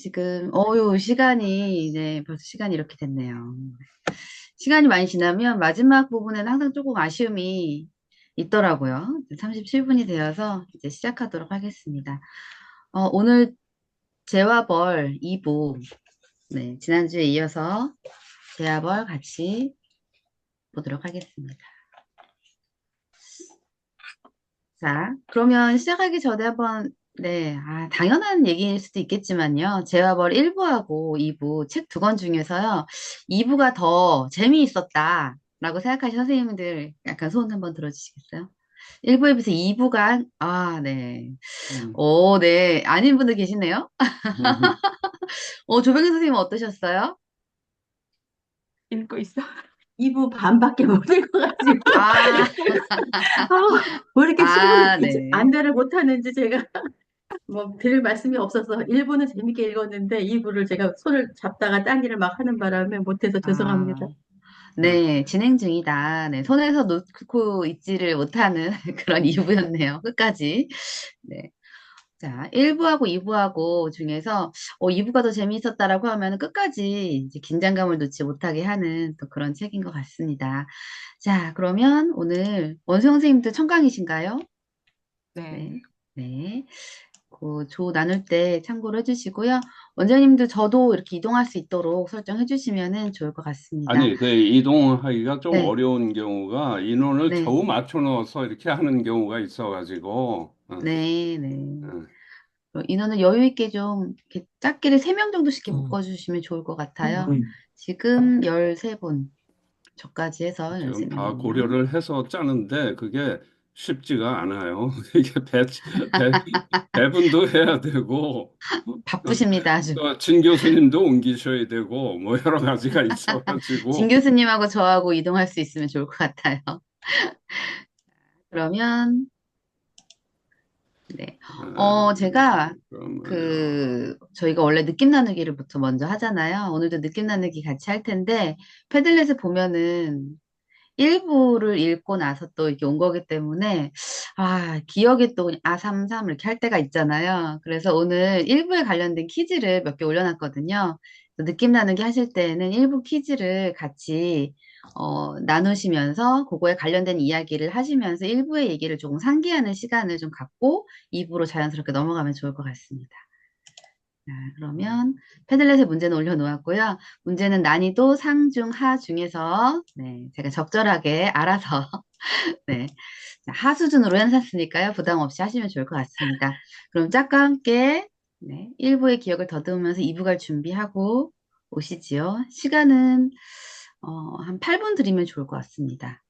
지금, 시간이, 이제 벌써 시간이 이렇게 됐네요. 시간이 많이 지나면 마지막 부분에는 항상 조금 아쉬움이 있더라고요. 37분이 되어서 이제 시작하도록 하겠습니다. 오늘 재와벌 2부, 네, 지난주에 이어서 재와벌 같이 보도록 하겠습니다. 자, 그러면 시작하기 전에 한번, 네, 당연한 얘기일 수도 있겠지만요. 재와벌 1부하고 2부 책 두 권 중에서요. 2부가 더 재미있었다라고 생각하시는 선생님들 약간 소원 한번 들어주시겠어요? 1부에 비해서 2부가, 네. 음. 오, 네. 아닌 분들 계시네요. 조병희 선생님은 어떠셨어요? 읽고 있어. 2부 반밖에 못 읽어가지고. 아, 왜 이렇게 시간을 네. 안배를 못하는지 제가 뭐 드릴 말씀이 없어서 1부는 재밌게 읽었는데 2부를 제가 손을 잡다가 딴 일을 막 하는 바람에 못해서 죄송합니다. 아. 네, 진행 중이다. 네, 손에서 놓고 있지를 못하는 그런 2부였네요. 끝까지. 네. 자, 1부하고 2부하고 중에서 2부가 더 재미있었다라고 하면 끝까지 이제 긴장감을 놓지 못하게 하는 또 그런 책인 것 같습니다. 자, 그러면 오늘 원수 선생님도 청강이신가요? 네. 네. 네. 그 조 나눌 때 참고를 해주시고요. 원장님도 저도 이렇게 이동할 수 있도록 설정해 주시면 좋을 것 같습니다. 아니, 그 이동하기가 좀 네. 어려운 경우가 인원을 네. 겨우 맞춰 넣어서 이렇게 하는 경우가 있어가지고, 네, 네. 어. 인원을 여유 있게 좀 이렇게 작게를 3명 정도씩 이렇게 묶어주시면 좋을 것 같아요. 지금 13분, 저까지 해서 지금 다 13명이네요. 고려를 해서 짜는데 그게 쉽지가 않아요. 이게 배, 배분도 해야 되고, 바쁘십니다, 아주. 또 진 교수님도 옮기셔야 되고, 뭐 여러 가지가 진 있어가지고, 교수님하고 저하고 이동할 수 있으면 좋을 것 같아요. 그러면, 네. 제가 그러면요. 저희가 원래 느낌 나누기를부터 먼저 하잖아요. 오늘도 느낌 나누기 같이 할 텐데, 패들렛에 보면은 일부를 읽고 나서 또 이렇게 온 거기 때문에, 기억이 또 아삼삼 이렇게 할 때가 있잖아요. 그래서 오늘 일부에 관련된 퀴즈를 몇 개 올려놨거든요. 그래서 느낌 나누기 하실 때는 일부 퀴즈를 같이, 나누시면서 그거에 관련된 이야기를 하시면서 일부의 얘기를 조금 상기하는 시간을 좀 갖고 이부로 자연스럽게 넘어가면 좋을 것 같습니다. 자, 그러면 패들렛에 문제는 올려놓았고요. 문제는 난이도 상, 중, 하 중에서 네, 제가 적절하게 알아서 네, 자, 하 수준으로 해놨으니까요. 부담 없이 하시면 좋을 것 같습니다. 그럼 짝과 함께 네, 1부의 기억을 더듬으면서 2부 갈 준비하고 오시지요. 시간은 한 8분 드리면 좋을 것 같습니다.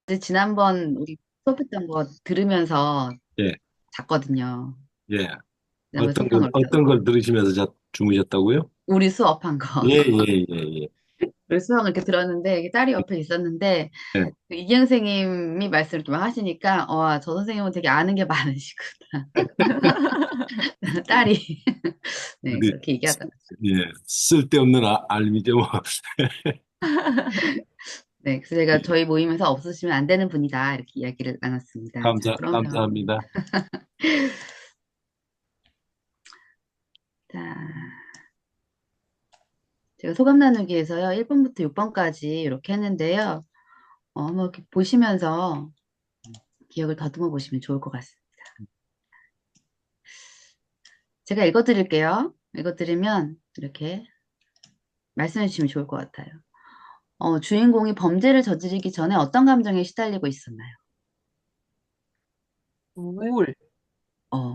이제 지난번 우리 수업했던 거 들으면서 예, 잤거든요. 예. 지난번 수업한 걸 어떤 걸 들으시면서 주무셨다고요? 우리 수업한 거. 예, 예, 예, 예. 우리 수업을 이렇게 들었는데 이게 딸이 옆에 있었는데 예. 그 이경 선생님이 말씀을 이렇게 막 하시니까 저 선생님은 되게 아는 게 많으시구나. 딸이 네 어디, 그렇게 얘기하더라고요. 예, 쓸데없는 알미죠, 뭐. 네, 그래서 제가 저희 모임에서 없으시면 안 되는 분이다 이렇게 이야기를 나눴습니다. 자, 그러면 감사합니다. 자 제가 소감 나누기에서요 1번부터 6번까지 이렇게 했는데요. 한번 이렇게 보시면서 기억을 더듬어 보시면 좋을 것 같습니다. 제가 읽어드릴게요. 읽어드리면 이렇게 말씀해 주시면 좋을 것 같아요. 주인공이 범죄를 저지르기 전에 어떤 감정에 시달리고 있었나요? 우울.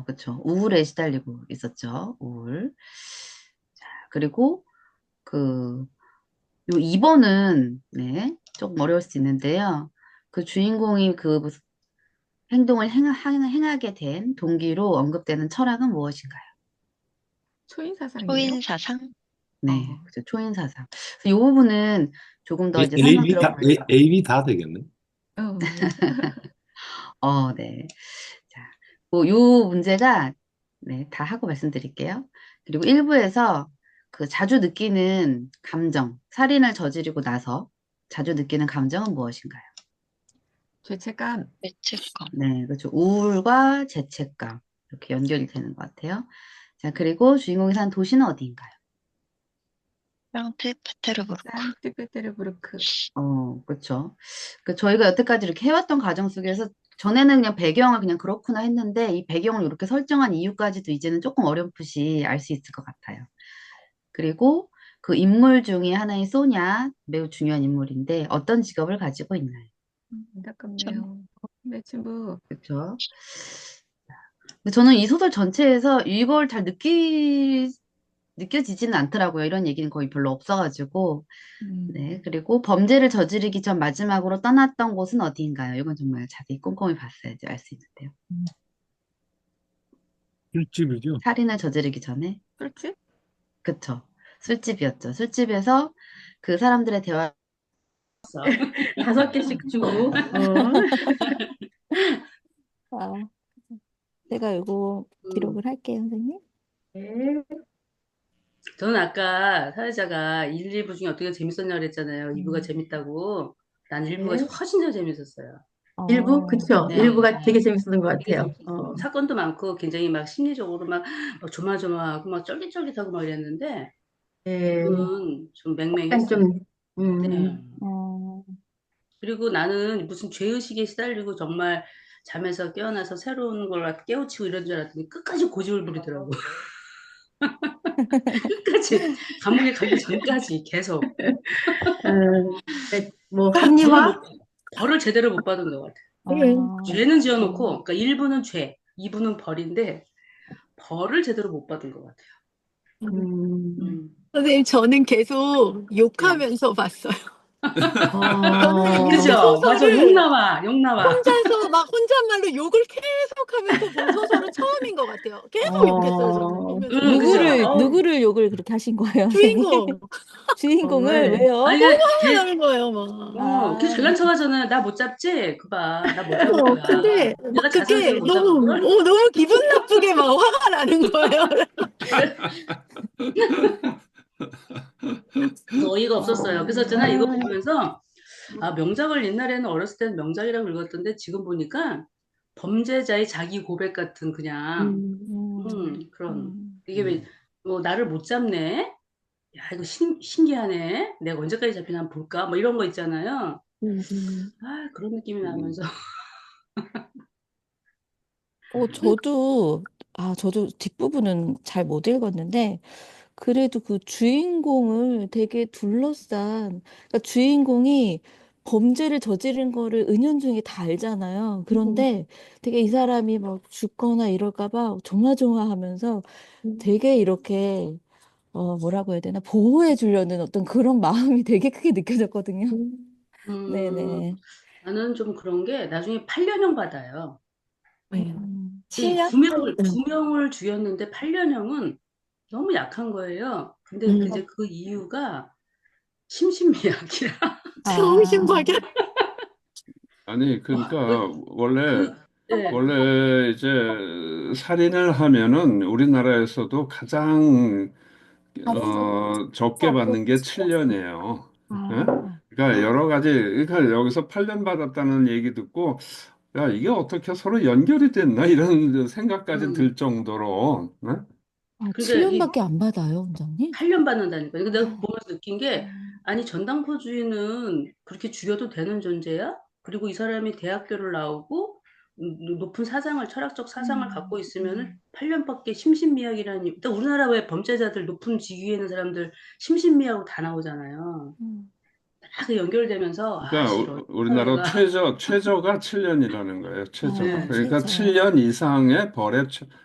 그쵸. 우울에 시달리고 있었죠. 우울. 자, 그리고 그, 요 2번은, 네, 조금 어려울 수 있는데요. 그 주인공이 행동을 행하게 된 동기로 언급되는 철학은 무엇인가요? 초인사상이에요? 초인사상? 네, 그죠. 초인사상. 그래서 이 부분은 조금 더 이제 A, 설명 B 다, 들어보면, A, B 다 되겠네. 어, 네. 자, 요 문제가, 네, 다 하고 말씀드릴게요. 그리고 일부에서 그 자주 느끼는 감정, 살인을 저지르고 나서 자주 느끼는 감정은 무엇인가요? 죄책감. 죄책감. 네, 그렇죠. 우울과 죄책감. 이렇게 연결이 되는 것 같아요. 자, 그리고 주인공이 사는 도시는 어디인가요? 상트페테르부르크. 산트페테르부르크. 그렇죠. 그 저희가 여태까지 이렇게 해왔던 과정 속에서 전에는 그냥 배경을 그냥 그렇구나 했는데 이 배경을 이렇게 설정한 이유까지도 이제는 조금 어렴풋이 알 수 있을 것 같아요. 그리고 그 인물 중에 하나인 소냐, 매우 중요한 인물인데 어떤 직업을 가지고 있나요? 안타깝네요. 내 친구. 그렇죠. 근데 저는 이 소설 전체에서 이걸 잘 느껴지지는 않더라고요. 이런 얘기는 거의 별로 없어가지고. 네. 그리고 범죄를 저지르기 전 마지막으로 떠났던 곳은 어디인가요? 이건 정말 자세히 꼼꼼히 봤어야지 알 수 있는데요. 술집이죠. 살인을 저지르기 전에. 그렇지? 그쵸. 술집이었죠. 술집에서 그 사람들의 대화. 5개씩 주고. 아, 제가 이거 기록을 할게요, 선생님. 네. 저는 아까 사회자가 1, 2부 중에 어떻게 재밌었냐고 그랬잖아요. 2부가 재밌다고. 난 1부가 네. 훨씬 더 재밌었어요. 일부? 그쵸? 네. 일부가 되게 재밌었던 것 되게 같아요. 재밌었어요. 사건도 많고 굉장히 막 심리적으로 막 조마조마하고 막 쫄깃쫄깃하고 막 이랬는데 네. 이거는 좀 약간 맹맹했어요. 좀, 네. 어, 그리고 나는 무슨 죄의식에 시달리고 정말 잠에서 깨어나서 새로운 걸 깨우치고 이런 줄 알았더니 끝까지 고집을 부리더라고. 끝까지 감옥에 가기 전까지 계속 네, 뭐, 벌을 합리화? 못, 벌을 제대로 못 받은 것 같아. 아, 죄는 지어놓고, 그러니까 1부는 죄, 2부는 벌인데 벌을 제대로 못 받은 것 같아요. 음. 선생님, 저는 계속 욕하면서 봤어요. 어, 그 그죠? 맞아, 욕 소설을 나와, 욕 나와. 혼자서 막 혼잣말로 욕을 계속 하면서 본 소설은 처음인 것 같아요. 계속 욕했어요, 저는 보면서. 그죠? 누구를 욕을 그렇게 하신 거예요, 선생님? 주인공. 주인공을 정말. 왜요? 아니, 하는 거예요, 막. 걔 잘난 척하잖아. 나 못 잡지? 그 봐, 나 못 잡을 거야. 근데 내가 막 자상스러워 그게 못 잡을 걸? 너무 기분 나쁘게 막 화가 나는 거예요. 어이가 없었어요. 그래서 있잖아, 이거 보면서 명작을 옛날에는 어렸을 때는 명작이라고 읽었던데 지금 보니까 범죄자의 자기 고백 같은 그냥 그런 이게 왜 나를 못 잡네? 야 이거 신기하네. 내가 언제까지 잡히나 한번 볼까? 뭐 이런 거 있잖아요. 그런 느낌이 나면서 저도 뒷부분은 잘 못 읽었는데, 그래도 그 주인공을 되게 그러니까 주인공이 범죄를 저지른 거를 은연중에 다 알잖아요. 그런데 되게 이 사람이 막 죽거나 이럴까 봐 조마조마하면서 되게 이렇게, 뭐라고 해야 되나, 보호해 주려는 어떤 그런 마음이 되게 크게 느껴졌거든요. 음, 네네. 나는 좀 그런 게 나중에 8년형 받아요. 음. 이 7년? 두 명을 죽였는데 8년형은 너무 약한 거예요. 근데 이제 그 이유가 심신미약이라. 정신박이. 아니, 그러니까 그, 네. 원래 이제 살인을 하면은 우리나라에서도 가장 적게 받는 게 7년이에요. 그러니까 여러 가지, 그러니까 여기서 8년 받았다는 얘기 듣고, 야, 이게 어떻게 서로 연결이 됐나? 이런 생각까지 들 정도로, 네? 근데 이 7년밖에 안 받아요, 원장님? 8년 받는다니까. 근데 내가 보면서 느낀 게, 아니, 전당포주의는 그렇게 죽여도 되는 존재야? 그리고 이 사람이 대학교를 나오고, 높은 사상을, 철학적 사상을 갖고 있으면은 8년밖에 심신미약이라니. 일단 우리나라 왜 범죄자들 높은 직위에 있는 사람들 심신미약으로 다 나오잖아요. 다 그 연결되면서, 그러니까 싫어. 우리나라 사회가. 최저가 7년이라는 거예요. 최저. 네. 그러니까 최저. 7년 이상의 벌에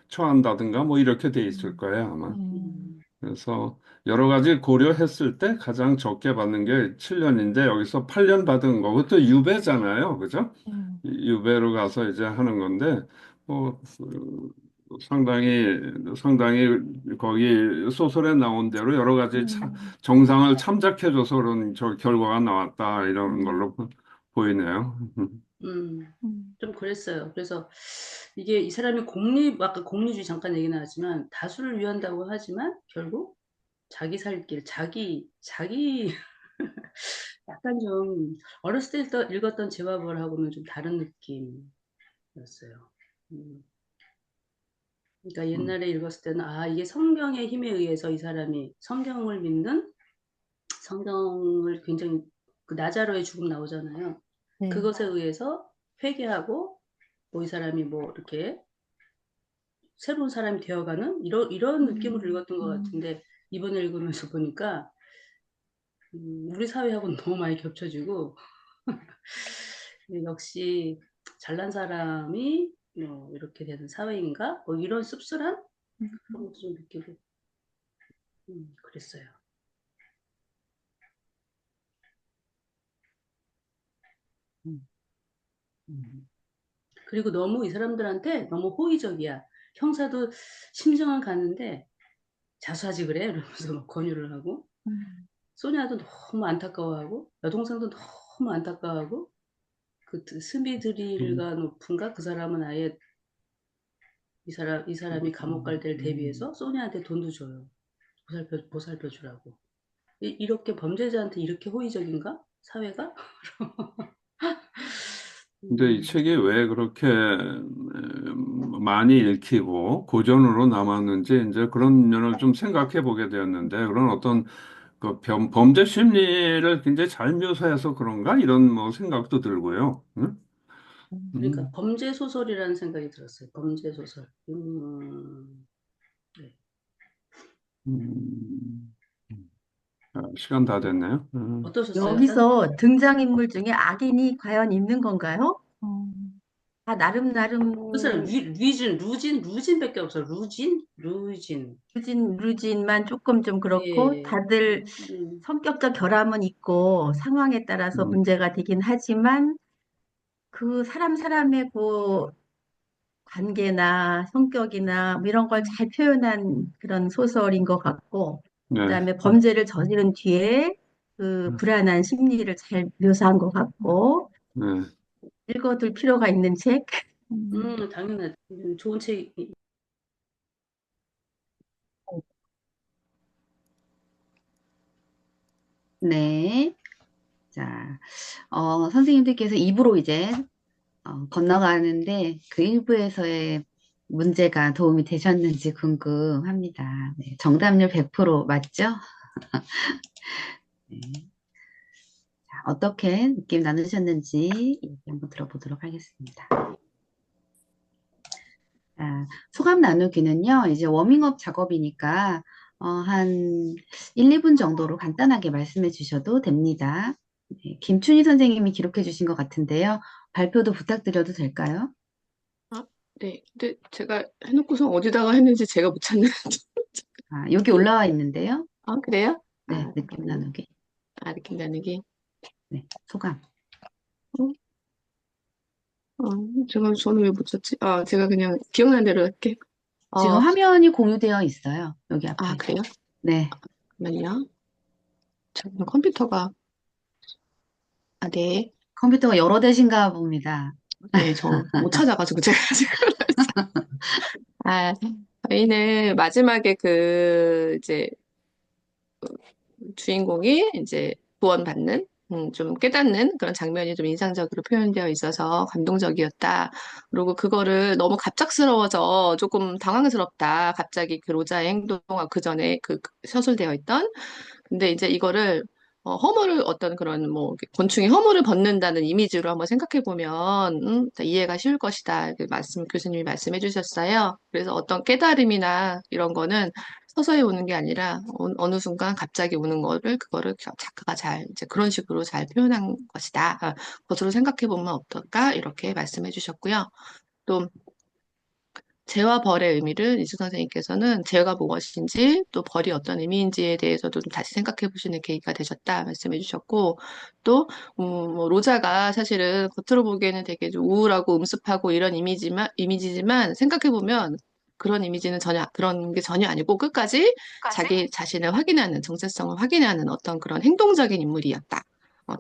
처한다든가 뭐 이렇게 돼 있을 거예요, 아마. 음. 그래서 여러 가지 고려했을 때 가장 적게 받는 게 7년인데 여기서 8년 받은 거, 그것도 유배잖아요. 그죠? 유배로 가서 이제 하는 건데, 뭐, 상당히 거기 소설에 나온 대로 여러 가지 정상을 참작해줘서 그런 저 결과가 나왔다, 이런 걸로 보이네요. 음, 음. 좀 그랬어요. 그래서 이게 이 사람이 아까 공리주의 잠깐 얘기 나왔지만 다수를 위한다고 하지만 결국 자기 살 길, 자기 약간 좀 어렸을 때 읽었던 제바벌하고는 좀 다른 느낌이었어요. 음. 그러니까 옛날에 읽었을 때는 이게 성경의 힘에 의해서 이 사람이 성경을 믿는 성경을 굉장히 그 나자로의 죽음 나오잖아요. 네. 그것에 의해서 회개하고 뭐 이 사람이 뭐 이렇게 새로운 사람이 되어가는 이런 느낌으로 읽었던 것 같은데 이번에 읽으면서 보니까 우리 사회하고는 너무 많이 겹쳐지고 역시 잘난 사람이 이렇게 되는 사회인가? 뭐 이런 씁쓸한 그런 것도 좀 느끼고 그랬어요. 음, 음. 그리고 너무 이 사람들한테 너무 호의적이야. 형사도 심정은 가는데 자수하지 그래? 이러면서 막 권유를 하고 소냐도 너무 안타까워하고 여동생도 너무 안타까워하고 그 스미드릴가 높은가 그 사람은 아예 이 사람이 감옥 갈 때를 대비해서 소냐한테 돈도 줘요. 보살펴 주라고. 이렇게 범죄자한테 이렇게 호의적인가? 사회가? 근데 이 책이 왜 그렇게 많이 읽히고 고전으로 남았는지 이제 그런 면을 좀 생각해 보게 되었는데 그런 어떤 그 범죄 심리를 굉장히 잘 묘사해서 그런가 이런 뭐 생각도 들고요. 응? 그러니까 음, 범죄 소설이라는 생각이 들었어요. 범죄 소설. 네. 음, 시간 다 됐네요. 어떠셨어요? 여기서 등장인물 중에 악인이 과연 있는 건가요? 어, 다 나름 그 사람 나름 루진밖에 없어. 루진. 루진만 조금 좀 그렇고 예. 다들 성격적 결함은 있고 상황에 따라서 음, 문제가 되긴 하지만 그 사람의 그 관계나 성격이나 뭐 이런 걸 잘 표현한 그런 소설인 것 같고 네, 그다음에 범죄를 저지른 뒤에 그 불안한 심리를 잘 묘사한 것 같고 네. 읽어둘 필요가 있는 책. 당연하죠. 좋은 책. 네. 자, 선생님들께서 2부로 이제 건너가는데 그 1부에서의 문제가 도움이 되셨는지 궁금합니다. 네, 정답률 100% 맞죠? 네. 자, 어떻게 느낌 나누셨는지 얘기 한번 들어보도록 하겠습니다. 자, 소감 나누기는요, 이제 워밍업 작업이니까 한 1, 2분 정도로 간단하게 말씀해 주셔도 됩니다. 네, 김춘희 선생님이 기록해 주신 것 같은데요. 발표도 부탁드려도 될까요? 네. 근데 제가 해놓고서 어디다가 했는지 제가 못 찾는. 여기 올라와 있는데요. 그래요? 네, 느낌 잠깐만요. 나누기. 느낌 나누기. 네, 소감. 어, 저는 왜 못 찾지? 제가 그냥 기억나는 대로 할게. 지금 화면이 공유되어 있어요. 여기 앞에. 그래요? 네, 잠깐만요. 잠깐 컴퓨터가, 네. 컴퓨터가 여러 대신가 봅니다. 네, 저 못 찾아가지고 제가 지금. 저희는 마지막에 이제 주인공이 이제 구원받는, 좀 깨닫는 그런 장면이 좀 인상적으로 표현되어 있어서 감동적이었다. 그리고 그거를 너무 갑작스러워서 조금 당황스럽다. 갑자기 그 로자의 행동과 그 전에 서술되어 있던. 근데 이제 이거를 허물을 어떤 그런 뭐 곤충이 허물을 벗는다는 이미지로 한번 생각해 보면 이해가 쉬울 것이다. 이렇게 교수님이 말씀해 주셨어요. 그래서 어떤 깨달음이나 이런 거는 서서히 오는 게 아니라 어느 순간 갑자기 오는 그거를 작가가 잘 이제 그런 식으로 잘 표현한 것이다. 것으로 생각해 보면 어떨까? 이렇게 말씀해 주셨고요. 또 죄와 벌의 의미를 이수 선생님께서는 죄가 무엇인지 또 벌이 어떤 의미인지에 대해서도 좀 다시 생각해 보시는 계기가 되셨다 말씀해 주셨고 또 뭐 로자가 사실은 겉으로 보기에는 되게 좀 우울하고 음습하고 이런 이미지지만 생각해 보면 그런 이미지는 전혀 그런 게 전혀 아니고 끝까지 자기 자신을 확인하는 정체성을 확인하는 어떤 그런 행동적인 인물이었다.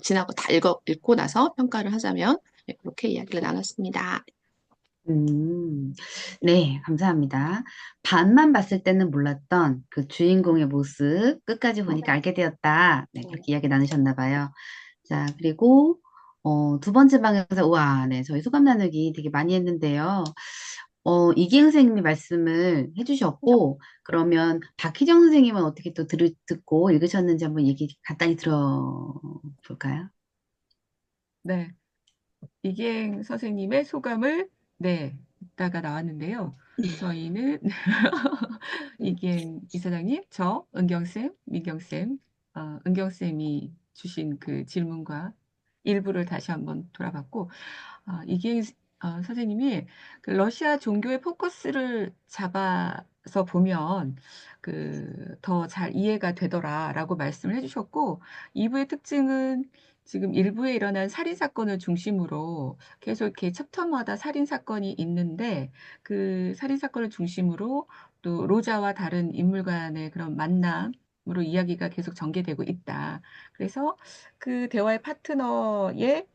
지나고 다 읽고 나서 평가를 하자면 네, 그렇게 이야기를 나눴습니다. 음, 네, 감사합니다. 반만 봤을 때는 몰랐던 그 주인공의 모습, 끝까지 보니까 알게 되었다. 네, 그렇게 이야기 나누셨나 봐요. 자, 그리고, 두 번째 방에서, 우와, 네, 저희 소감 나누기 되게 많이 했는데요. 이기행 선생님이 말씀을 해주셨고, 그러면 박희정 선생님은 어떻게 또 듣고 읽으셨는지 한번 얘기 간단히 들어볼까요? 네, 이기행 선생님의 소감을 네, 읽다가 나왔는데요. 저희는 이기행 이사장님, 저, 은경쌤, 민경쌤, 은경쌤이 주신 그 질문과 일부를 다시 한번 돌아봤고, 이기행 선생님이 그 러시아 종교의 포커스를 잡아서 보면 그 더 잘 이해가 되더라라고 말씀을 해주셨고, 2부의 특징은 지금 1부에 일어난 살인 사건을 중심으로 계속 이렇게 챕터마다 살인 사건이 있는데 그 살인 사건을 중심으로 또 로자와 다른 인물 간의 그런 만남으로 이야기가 계속 전개되고 있다. 그래서 그 대화의 파트너의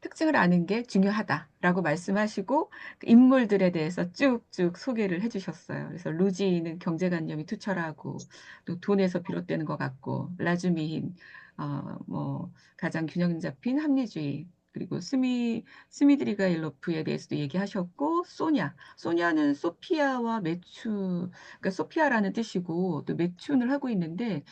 특징을 아는 게 중요하다라고 말씀하시고 그 인물들에 대해서 쭉쭉 소개를 해주셨어요. 그래서 루지는 경제관념이 투철하고 또 돈에서 비롯되는 것 같고 라즈미힌 뭐 가장 균형 잡힌 합리주의 그리고 스미드리가일로프에 대해서도 얘기하셨고 소냐는 소피아와 매춘 그러니까 소피아라는 뜻이고 또 매춘을 하고 있는데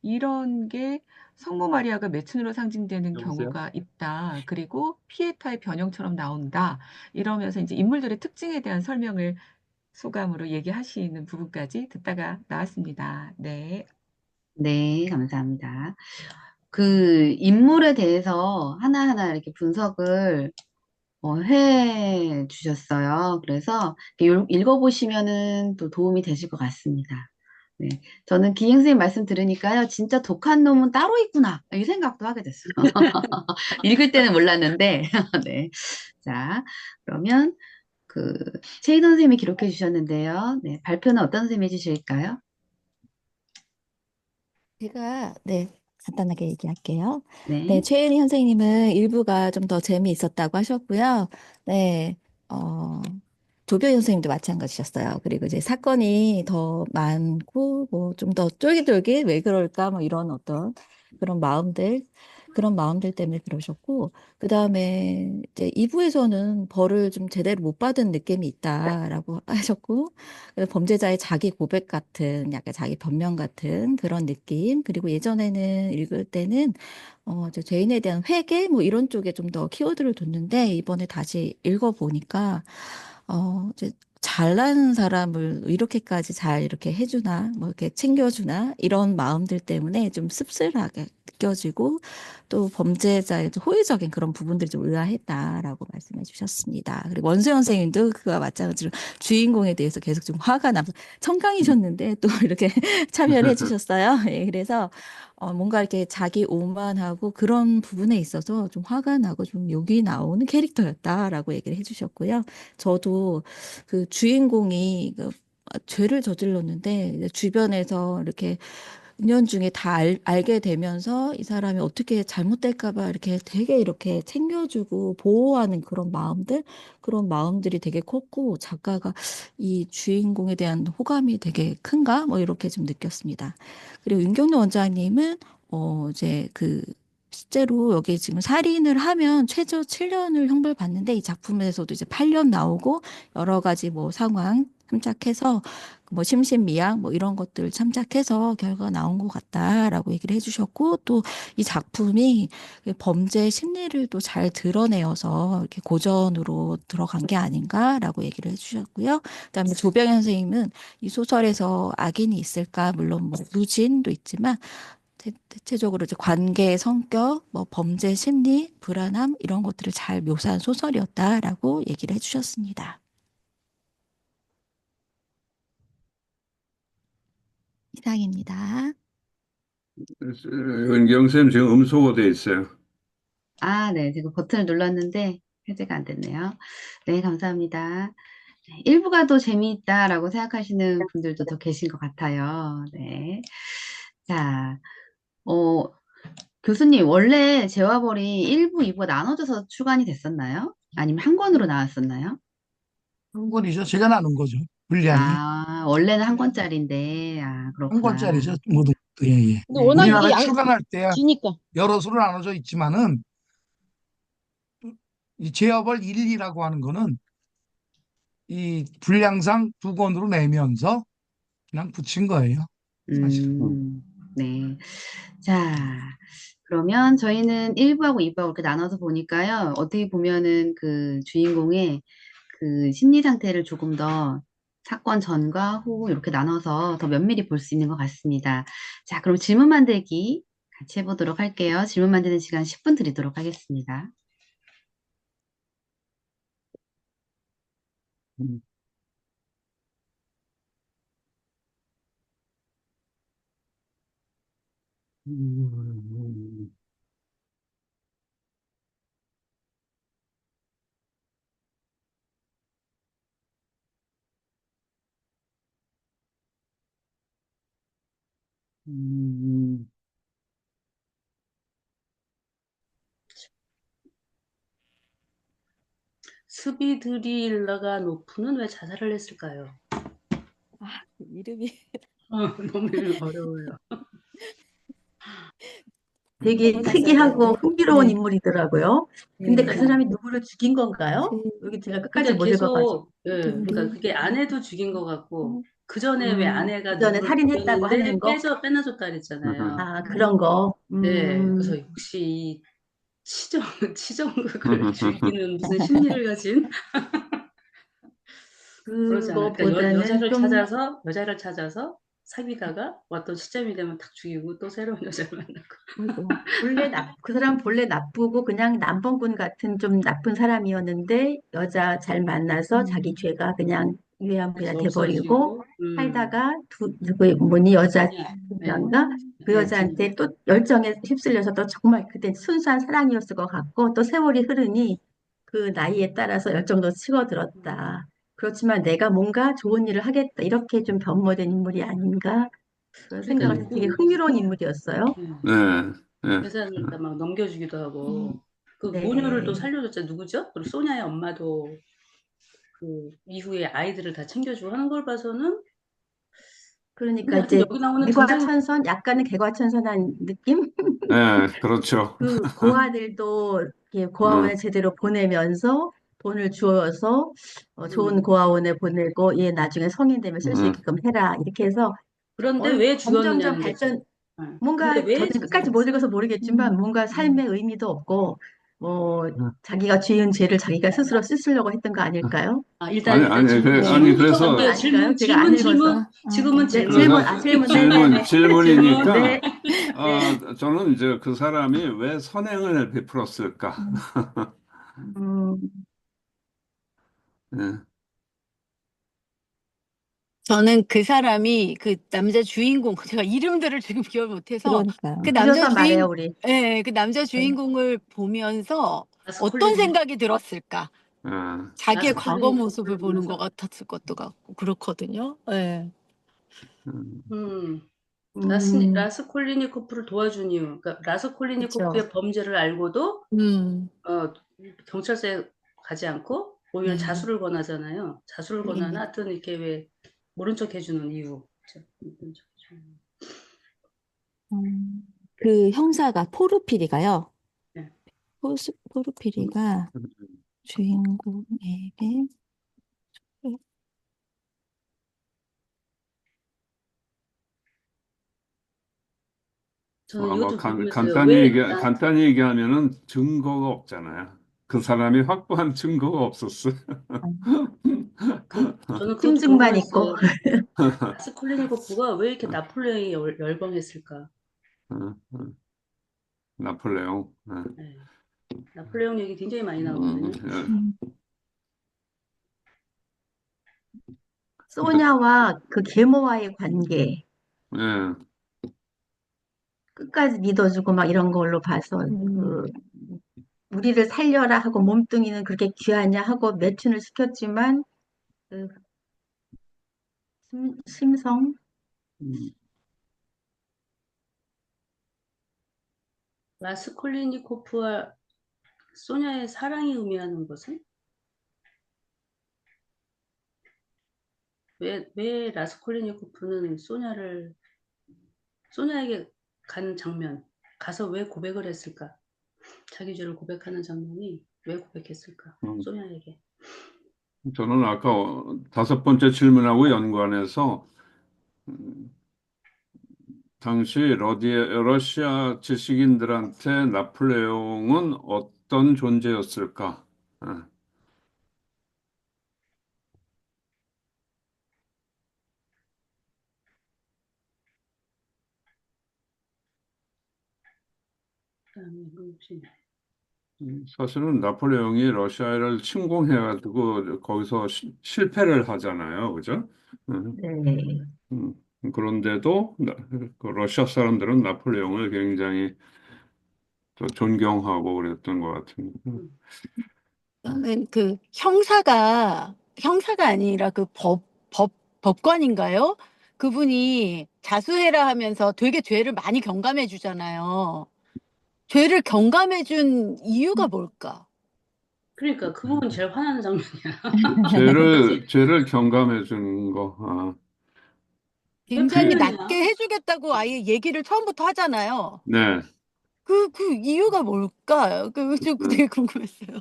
이런 게 성모 마리아가 매춘으로 상징되는 여보세요? 경우가 있다. 그리고 피에타의 변형처럼 나온다. 이러면서 이제 인물들의 특징에 대한 설명을 소감으로 얘기하시는 부분까지 듣다가 나왔습니다. 네. 네, 감사합니다. 그 인물에 대해서 하나하나 이렇게 분석을 해 주셨어요. 그래서 이렇게 읽어보시면은 또 도움이 되실 것 같습니다. 네. 저는 기행 선생님 말씀 들으니까요, 진짜 독한 놈은 따로 있구나. 이 생각도 하게 됐어요. 읽을 때는 몰랐는데, 네. 자, 그러면 그, 최희돈 선생님이 기록해 주셨는데요. 네. 발표는 어떤 선생님이 해주실까요? 제가 네 간단하게 얘기할게요. 네, 네. 최은희 선생님은 일부가 좀 더 재미있었다고 하셨고요. 네, 조교현 선생님도 마찬가지셨어요. 그리고 이제 사건이 더 많고 뭐 좀 더 쫄깃쫄깃 왜 그럴까 뭐 이런 어떤 그런 마음들 그런 마음들 때문에 그러셨고 그다음에 이제 2부에서는 벌을 좀 제대로 못 받은 느낌이 있다라고 하셨고 범죄자의 자기 고백 같은 약간 자기 변명 같은 그런 느낌 그리고 예전에는 읽을 때는 이제 죄인에 대한 회개 뭐 이런 쪽에 좀 더 키워드를 뒀는데 이번에 다시 읽어보니까 이제 잘난 사람을 이렇게까지 잘 이렇게 해주나, 뭐 이렇게 챙겨주나, 이런 마음들 때문에 좀 씁쓸하게 느껴지고, 또 범죄자의 좀 호의적인 그런 부분들이 좀 의아했다라고 말씀해 주셨습니다. 그리고 원수연 선생님도 그와 마찬가지로 주인공에 대해서 계속 좀 화가 나서 청강이셨는데 또 이렇게 참여를 해 주셨어요. 예, 그래서 뭔가 이렇게 자기 오만하고 그런 부분에 있어서 좀 화가 나고 좀 욕이 나오는 캐릭터였다라고 얘기를 해주셨고요. 저도 그 주인공이 죄를 저질렀는데 이제 주변에서 이렇게 은연중에 다 알게 되면서 이 사람이 어떻게 잘못될까 봐 이렇게 되게 이렇게 챙겨주고 보호하는 그런 마음들이 되게 컸고 작가가 이 주인공에 대한 호감이 되게 큰가 뭐 이렇게 좀 느꼈습니다. 그리고 윤경로 원장님은 이제 그 실제로 여기 지금 살인을 하면 최저 7년을 형벌받는데 이 작품에서도 이제 8년 나오고 여러 가지 뭐 상황 참작해서 뭐 심신미약 뭐 이런 것들 참작해서 결과가 나온 것 같다라고 얘기를 해주셨고 또 이 작품이 범죄 심리를 또 잘 드러내어서 이렇게 고전으로 들어간 게 아닌가라고 얘기를 해주셨고요. 그다음에 조병현 선생님은 이 소설에서 악인이 있을까 물론 뭐 루진도 있지만 대체적으로 이제 관계, 성격, 뭐 범죄 심리, 불안함 이런 것들을 잘 묘사한 소설이었다라고 얘기를 해주셨습니다. 이상입니다. 은경쌤 지금 음소거 돼 있어요. 아, 네. 지금 버튼을 눌렀는데 해제가 안 됐네요. 네, 감사합니다. 네, 1부가 더 재미있다라고 생각하시는 분들도 더 계신 것 같아요. 네. 자, 어, 교수님, 원래 재와벌이 1부, 2부가 나눠져서 출간이 됐었나요? 아니면 한 권으로 나왔었나요? 한 권이죠. 제가 나눈 거죠. 분량이. 아, 원래는 한 권짜리인데, 아, 한 그렇구나. 권짜리죠. 모두. 예, 예. 근데 네. 워낙 이게 우리나라에 출간할 때 기니까. 여러 수로 나눠져 있지만은 이 제어벌 1, 2라고 하는 거는 이 분량상 두 권으로 내면서 그냥 붙인 거예요. 사실은. 네. 자, 그러면 저희는 1부하고 2부하고 이렇게 나눠서 보니까요. 어떻게 보면은 그 주인공의 그 심리 상태를 조금 더 사건 전과 후 이렇게 나눠서 더 면밀히 볼 수 있는 것 같습니다. 자, 그럼 질문 만들기 같이 해보도록 할게요. 질문 만드는 시간 10분 드리도록 하겠습니다. 음. 음. 음. 스비드릴라가 노프는 왜 자살을 했을까요? 이름이 너무 어려워요. 되게 적어놨어야 특이하고 되는데. 흥미로운 네. 인물이더라고요. 근데 그 네. 사람이 누구를 죽인 건가요? 그 여기 제가 끝까지 그러니까 못 읽어가지고. 계속, 예, 그러니까 그게 아내도 죽인 것 같고, 그 전에 왜 아내가 그 전에 누구를 살인했다고 하는 죽였는데 거? 빼놨었다 그랬잖아요. 아, 그런 거. 네, 그래서 혹시 이 치정극을 즐기는 무슨 심리를 가진 그러잖아요. 그러니까 그거보다는 좀 여자를 찾아서 사귀다가 어떤 시점이 되면 탁 죽이고 또 새로운 여자를 만나고. 그 사람 본래 나쁘고 그냥 남봉꾼 같은 좀 나쁜 사람이었는데 여자 잘 만나서 자기 죄가 그냥 유야무야 그래서 돼버리고 없어지고, 살다가 뭐니 여자 네, 인가 그 네, 여자한테 또 열정에 휩쓸려서 또 정말 그때 순수한 사랑이었을 것 같고 또 세월이 흐르니 그 나이에 따라서 열정도 식어들었다. 그렇지만 내가 뭔가 좋은 일을 하겠다. 이렇게 좀 변모된 인물이 아닌가 그런 생각을 해서 그러니까 되게 흥미로운 인물이었어요. 네. 네. 회사를 막 넘겨주기도 하고, 그 모녀를 또 네. 살려줬잖아요. 누구죠? 그리고 소냐의 엄마도 그 이후에 아이들을 다 챙겨주고 하는 걸 봐서는, 근데 그러니까 하여튼 이제 여기 나오는 등장, 개과천선, 약간은 개과천선한 느낌? 네, 그렇죠. 그 고아들도 이렇게 고아원에 음. 제대로 보내면서 돈을 주어서 좋은 음, 고아원에 보내고 얘 나중에 성인 되면 쓸 수 음. 있게끔 해라. 이렇게 해서 그런데 왜 점점점 죽었느냐는 거죠. 발전, 네. 근데 뭔가 왜 저는 끝까지 못 자살했어요? 읽어서 모르겠지만 뭔가 삶의 의미도 없고 뭐 자기가 지은 죄를 자기가 스스로 씻으려고 했던 거 아닐까요? 일단 아니, 그런 거 그래서, 질문부터 아닐까요? 질문, 제가 안 질문, 읽어서. 질문, 지금은 네, 질문. 질문, 질문, 네네네. 질문, 질문이니까, 네, 네. 저는 이제 그 사람이 왜 선행을 베풀었을까? 음, 예. 저는 그 사람이 그 남자 주인공 제가 이름들을 지금 기억을 못해서 그러니까요. 그 남자 줄여서 말해요, 주인 우리. 예, 그 남자 네. 주인공을 보면서 어떤 라스콜리니, 생각이 들었을까? 자기의 과거 모습을 라스콜리니코프를 보는 것 보면서, 같았을 것도 같고 그렇거든요. 예. 음, 음, 라스콜리니코프를 도와준 이유, 그러니까 그렇죠. 라스콜리니코프의 범죄를 알고도, 음. 경찰서에 가지 않고, 오히려 네. 자수를 권하잖아요. 자수를 네. 권하나 하여튼 이렇게 왜, 모른 척 해주는 이유. 그렇죠? 모른 척 해주는. 그 형사가 포르피리가요. 네. 포르피리가 주인공에게 저는 이것도 궁금했어요. 간단히 얘기하면은 증거가 없잖아요. 그 사람이 확보한 증거가 없었어요. 저는 그것도 심증만 있고. 궁금했어요. 라스콜리니코프가 왜 이렇게 나폴레옹이 열광했을까? 나폴레옹. 네. 나폴레옹 얘기 굉장히 많이 나오거든요. 소냐와 그 계모와의 관계. 예. 끝까지 믿어주고 막 이런 걸로 봐서 우리를 살려라 하고 몸뚱이는 그렇게 귀하냐 하고 매춘을 시켰지만 그 심성 음, 라스콜리니코프와 소냐의 사랑이 의미하는 것은? 왜 라스콜리니코프는 소냐에게 가는 장면, 가서 왜 고백을 했을까? 자기 죄를 고백하는 장면이 왜 고백했을까? 음. 소냐에게. 저는 아까 다섯 번째 질문하고 연관해서 당시 러시아 지식인들한테 나폴레옹은 어떤 존재였을까? 예. 그다음에 혹시 사실은 나폴레옹이 러시아를 침공해가지고 거기서 실패를 하잖아요, 그죠? 음, 네. 음. 그런데도 그 러시아 사람들은 나폴레옹을 굉장히 또 존경하고 그랬던 것 같은데. 저는 그 형사가 아니라 그 법관인가요? 그분이 자수해라 하면서 되게 죄를 많이 경감해 주잖아요. 죄를 경감해 준 이유가 뭘까? 그러니까 그 부분 제일 화나는 장면이야. 그치? 죄를 경감해 주는 거. 아, 왜 굉장히 팔렸냐? 낮게 해주겠다고 아예 얘기를 처음부터 하잖아요. 네. 그 이유가 뭘까? 좀 네. 되게 궁금했어요.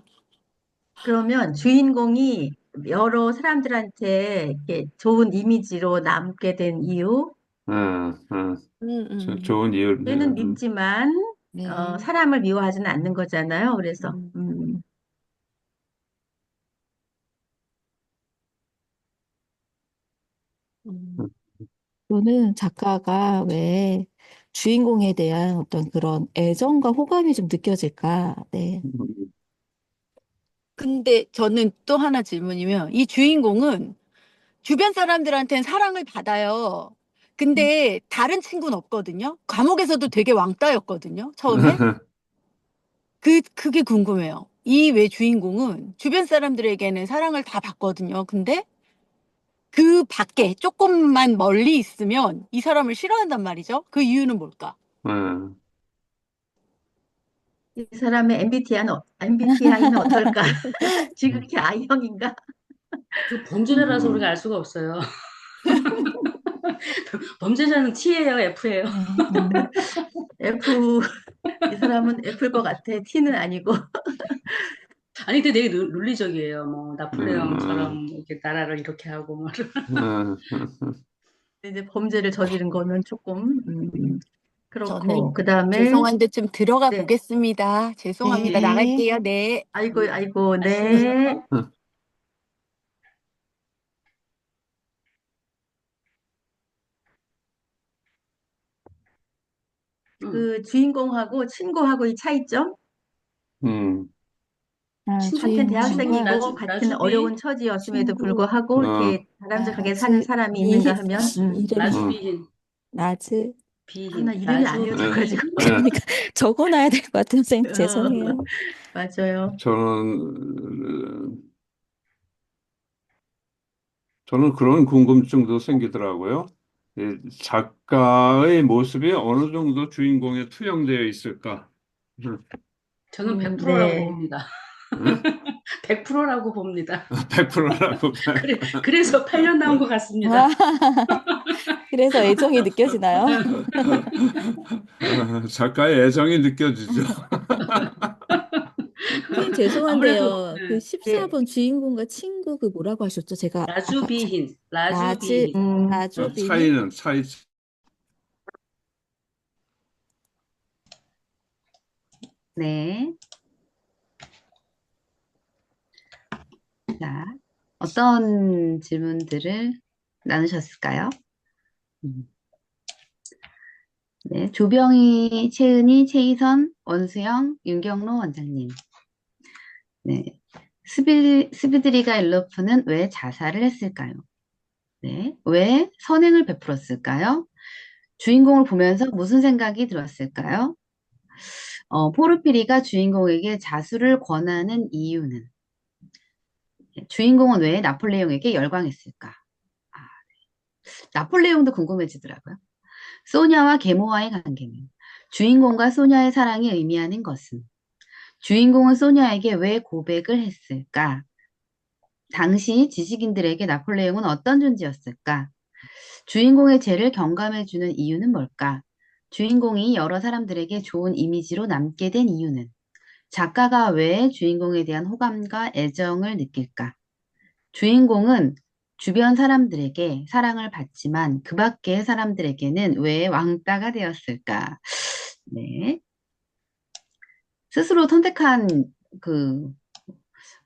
그러면 주인공이 여러 사람들한테 이렇게 좋은 이미지로 남게 된 이유, 좋은 이유. 죄는 밉지만 네. 사람을 미워하지는 않는 거잖아요. 그래서 저는 작가가 왜 주인공에 대한 어떤 그런 애정과 호감이 좀 느껴질까? 네. 근데 저는 또 하나 질문이면 이 주인공은 주변 사람들한테는 사랑을 받아요. 근데 다른 친구는 없거든요. 감옥에서도 되게 왕따였거든요. 처음에. 그게 궁금해요. 이 외 주인공은 주변 사람들에게는 사랑을 다 받거든요. 근데 그 밖에 조금만 멀리 있으면 이 사람을 싫어한단 말이죠. 그 이유는 뭘까? 이 사람의 MBTI는 어떨까? 지극히 I형인가? 그 범죄자라서 우리가 알 수가 없어요. 범죄자는 T예요, F예요? F, 이 사람은 F일 것 같아. T는 아니고. 아니, 근데 되게 논리적이에요. 뭐, 나폴레옹처럼 이렇게 나라를 이렇게 하고, 뭐. 이제 범죄를 저지른 거는 조금, 그렇고. 저는 그 다음에, 죄송한데 좀 들어가 네. 보겠습니다. 죄송합니다. 네. 나갈게요. 네. 아이고, 네. 그 주인공하고 친구하고의 차이점? 같은 친구비, 대학생이고 같은 어려운 처지였음에도 불구하고 이렇게 바람직하게 사는 사람이 있는가 하면 이름이 라즈비힌, 라즈. 나 이름이 알려져가지고 그러니까 적어놔야 될 것 같은 선생님 죄송해요. 맞아요. 저는 그런 궁금증도 생기더라고요. 이 작가의 모습이 어느 정도 주인공에 투영되어 있을까? 저는 100%라고 네. 봅니다. 응? 100%라고 봅니다. 100%라고. 그래서 8년 나온 것 같습니다. 그래서 애정이 느껴지나요? 작가의 애정이 느껴지죠. 선생님 아무래도 죄송한데요. 그 14번 주인공과 친구 그 뭐라고 하셨죠? 제가 아까 라주비힌, 라주비힌. 라주비힌. 차이. 네. 자, 어떤 질문들을 나누셨을까요? 네, 조병희, 최은희, 최희선, 원수영, 윤경로 원장님. 네, 스비드리가 일로프는 왜 자살을 했을까요? 네, 왜 선행을 베풀었을까요? 주인공을 보면서 무슨 생각이 들었을까요? 포르피리가 주인공에게 자수를 권하는 이유는? 주인공은 왜 나폴레옹에게 열광했을까? 아, 나폴레옹도 궁금해지더라고요. 소냐와 계모와의 관계는? 주인공과 소냐의 사랑이 의미하는 것은? 주인공은 소냐에게 왜 고백을 했을까? 당시 지식인들에게 나폴레옹은 어떤 존재였을까? 주인공의 죄를 경감해주는 이유는 뭘까? 주인공이 여러 사람들에게 좋은 이미지로 남게 된 이유는? 작가가 왜 주인공에 대한 호감과 애정을 느낄까? 주인공은 주변 사람들에게 사랑을 받지만 그 밖의 사람들에게는 왜 왕따가 되었을까? 네. 스스로 선택한 그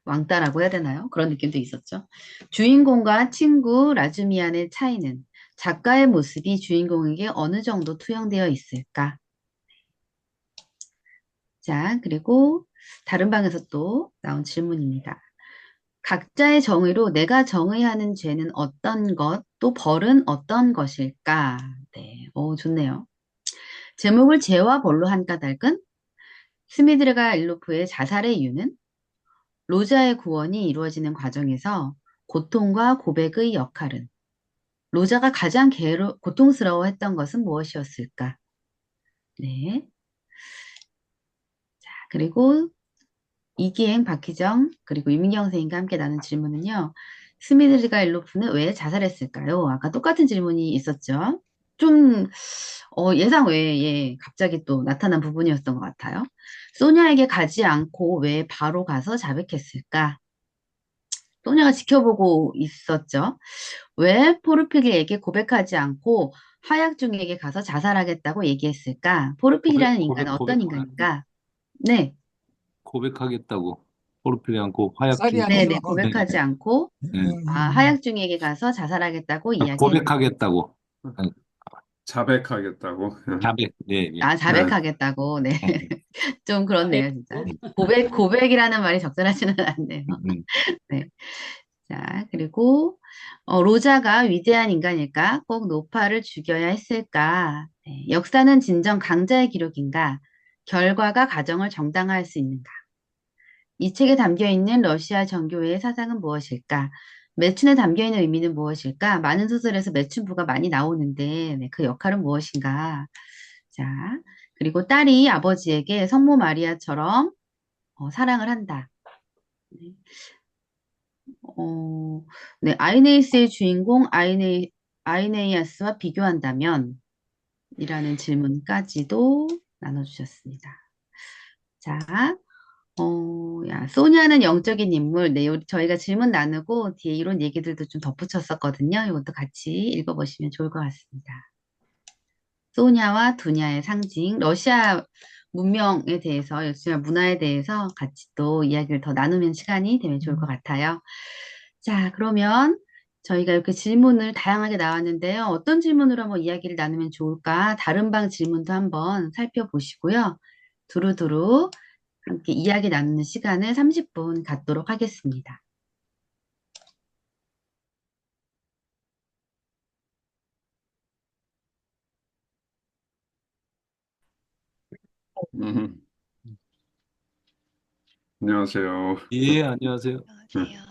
왕따라고 해야 되나요? 그런 느낌도 있었죠. 주인공과 친구 라즈미안의 차이는? 작가의 모습이 주인공에게 어느 정도 투영되어 있을까? 자, 그리고 다른 방에서 또 나온 질문입니다. 각자의 정의로 내가 정의하는 죄는 어떤 것, 또 벌은 어떤 것일까? 네, 좋네요. 제목을 죄와 벌로 한 까닭은? 스미드레가 일로프의 자살의 이유는? 로자의 구원이 이루어지는 과정에서 고통과 고백의 역할은? 로자가 가장 고통스러워했던 것은 무엇이었을까? 네. 자, 그리고 이기행, 박희정, 그리고 유민경 선생님과 함께 나눈 질문은요. 스미드리가 일로프는 왜 자살했을까요? 아까 똑같은 질문이 있었죠. 좀 예상 외에 갑자기 또 나타난 부분이었던 것 같아요. 소냐에게 가지 않고 왜 바로 가서 자백했을까? 소냐가 지켜보고 있었죠. 왜 포르피리에게 고백하지 않고 하약중에게 가서 자살하겠다고 얘기했을까? 포르피리라는 인간은 어떤 인간인가? 네, 고백하겠다고. 포르필이 않고 쌀이 화약중에. 네네, 아니라, 고백하지 않고 하약중에게 가서 자살하겠다고 이야기했. 고백하겠다고. 자백하겠다고. 자백. 예, 예. 자백하겠다고. 네, 예. 좀 그렇네요, 진짜. 고백이라는 말이 적절하지는 않네요. 네. 자, 그리고 로자가 위대한 인간일까? 꼭 노파를 죽여야 했을까? 네, 역사는 진정 강자의 기록인가? 결과가 가정을 정당화할 수 있는가? 이 책에 담겨 있는 러시아 정교회의 사상은 무엇일까? 매춘에 담겨 있는 의미는 무엇일까? 많은 소설에서 매춘부가 많이 나오는데 네, 그 역할은 무엇인가? 자, 그리고 딸이 아버지에게 성모 마리아처럼 사랑을 한다. 네. 네, 아이네이스의 주인공 아이네이아스와 비교한다면? 이라는 질문까지도 나눠주셨습니다. 자, 소냐는 영적인 인물. 네, 저희가 질문 나누고 뒤에 이런 얘기들도 좀 덧붙였었거든요. 이것도 같이 읽어보시면 좋을 것 같습니다. 소냐와 두냐의 상징, 러시아 문명에 대해서, 러시아 문화에 대해서 같이 또 이야기를 더 나누는 시간이 되면 좋을 것 같아요. 자, 그러면 저희가 이렇게 질문을 다양하게 나왔는데요. 어떤 질문으로 한번 이야기를 나누면 좋을까? 다른 방 질문도 한번 살펴보시고요. 두루두루 함께 이야기 나누는 시간을 30분 갖도록 하겠습니다. 안녕하세요. 예, 안녕하세요. 안녕하세요.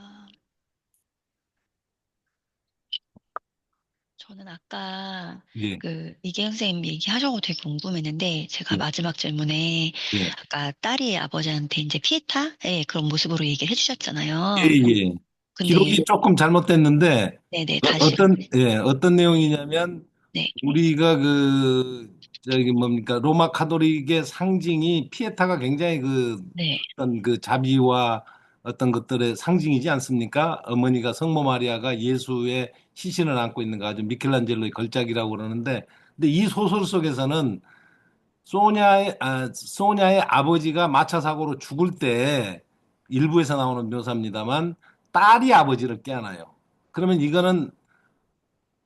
저는 아까 예, 그 이계영 선생님 얘기하셔서 되게 궁금했는데 제가 예, 마지막 질문에 예, 아까 딸이 아버지한테 이제 피에타의 그런 모습으로 얘기를 예, 해주셨잖아요. 예. 근데 기록이 조금 잘못됐는데, 네네 다시 어떤 내용이냐면, 네, 우리가 뭡니까, 로마 카톨릭의 상징이 피에타가 굉장히 네, 어떤 자비와 어떤 것들의 상징이지 않습니까? 어머니가 성모 마리아가 예수의 시신을 안고 있는 거 아주 미켈란젤로의 걸작이라고 그러는데, 근데 이 소설 속에서는 소냐의 아버지가 마차 사고로 죽을 때 일부에서 나오는 묘사입니다만 딸이 아버지를 깨어나요. 그러면 이거는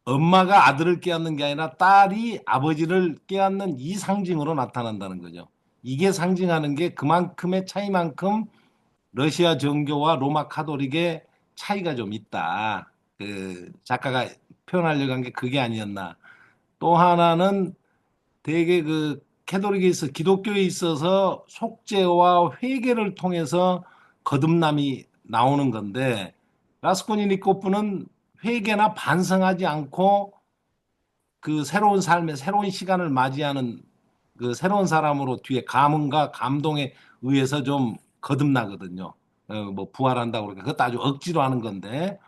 엄마가 아들을 깨닫는 게 아니라 딸이 아버지를 깨닫는 이 상징으로 나타난다는 거죠. 이게 상징하는 게 그만큼의 차이만큼 러시아 정교와 로마 카톨릭의 차이가 좀 있다. 그 작가가 표현하려고 한 게 그게 아니었나. 또 하나는 되게 그 기독교에 있어서 속죄와 회개를 통해서 거듭남이 나오는 건데 라스콜니코프는 회개나 반성하지 않고 그 새로운 삶의 새로운 시간을 맞이하는 그 새로운 사람으로 뒤에 감흥과 감동에 의해서 좀 거듭나거든요. 뭐 부활한다고 그러니까 그것도 아주 억지로 하는 건데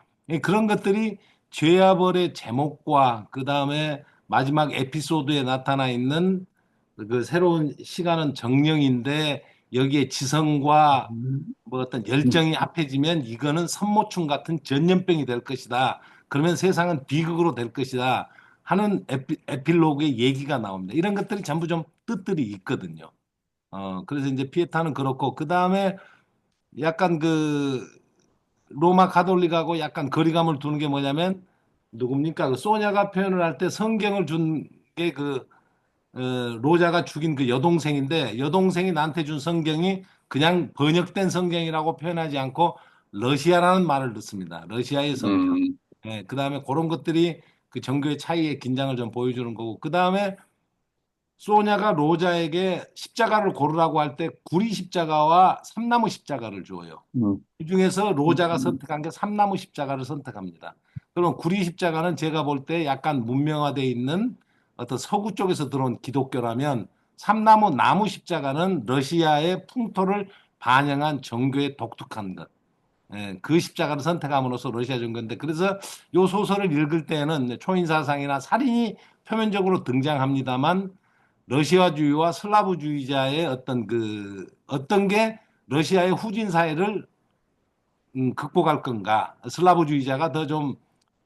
그런 것들이 죄와벌의 제목과 그 다음에 마지막 에피소드에 나타나 있는 그 새로운 시간은 정령인데 여기에 지성과 뭐 어떤 열정이 합해지면 이거는 선모충 같은 전염병이 될 것이다. 그러면 세상은 비극으로 될 것이다. 하는 에필로그의 얘기가 나옵니다. 이런 것들이 전부 좀 뜻들이 있거든요. 그래서 이제 피에타는 그렇고 그 다음에 약간 그 로마 가톨릭하고 약간 거리감을 두는 게 뭐냐면 누굽니까? 그 소냐가 표현을 할 때 성경을 준 게 그 로자가 죽인 그 여동생인데 여동생이 나한테 준 성경이 그냥 번역된 성경이라고 표현하지 않고 러시아라는 말을 넣습니다. 러시아의 성경. 예, 그 다음에 그런 것들이 그 정교의 차이의 긴장을 좀 보여주는 거고 그 다음에 소냐가 로자에게 십자가를 고르라고 할 때 구리 십자가와 삼나무 십자가를 줘요. 이 중에서 로자가 선택한 게 삼나무 십자가를 선택합니다. 그럼 구리 십자가는 제가 볼 때 약간 문명화되어 있는 어떤 서구 쪽에서 들어온 기독교라면 나무 십자가는 러시아의 풍토를 반영한 정교의 독특한 것. 예, 그 십자가를 선택함으로써 러시아 정교인데 그래서 이 소설을 읽을 때는 초인사상이나 살인이 표면적으로 등장합니다만 러시아주의와 슬라브주의자의 어떤 게 러시아의 후진 사회를 극복할 건가? 슬라브주의자가 더 좀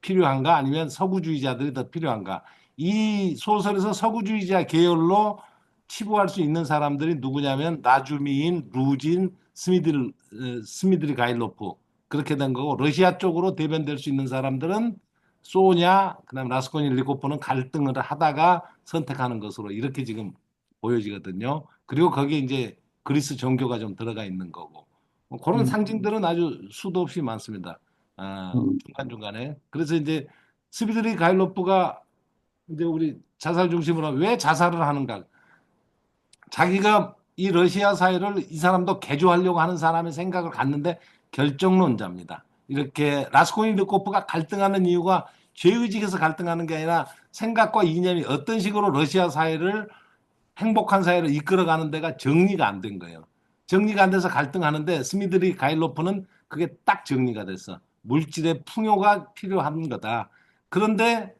필요한가? 아니면 서구주의자들이 더 필요한가? 이 소설에서 서구주의자 계열로 치부할 수 있는 사람들이 누구냐면 나주미인, 루진, 스미드리 가일로프 그렇게 된 거고 러시아 쪽으로 대변될 수 있는 사람들은 소냐, 그다음 라스콜니코프는 갈등을 하다가 선택하는 것으로 이렇게 지금 보여지거든요. 그리고 거기에 이제 그리스 종교가 좀 들어가 있는 거고. 그런 상징들은 아주 수도 없이 많습니다. 중간중간에. 그래서 이제 스비드리 가일로프가 이제 우리 자살 중심으로 왜 자살을 하는가? 자기가 이 러시아 사회를 이 사람도 개조하려고 하는 사람의 생각을 갖는데 결정론자입니다. 이렇게 라스콜니코프가 갈등하는 이유가 죄의식에서 갈등하는 게 아니라 생각과 이념이 어떤 식으로 러시아 사회를 행복한 사회를 이끌어가는 데가 정리가 안 된 거예요. 정리가 안 돼서 갈등하는데 스미드리 가일로프는 그게 딱 정리가 됐어. 물질의 풍요가 필요한 거다. 그런데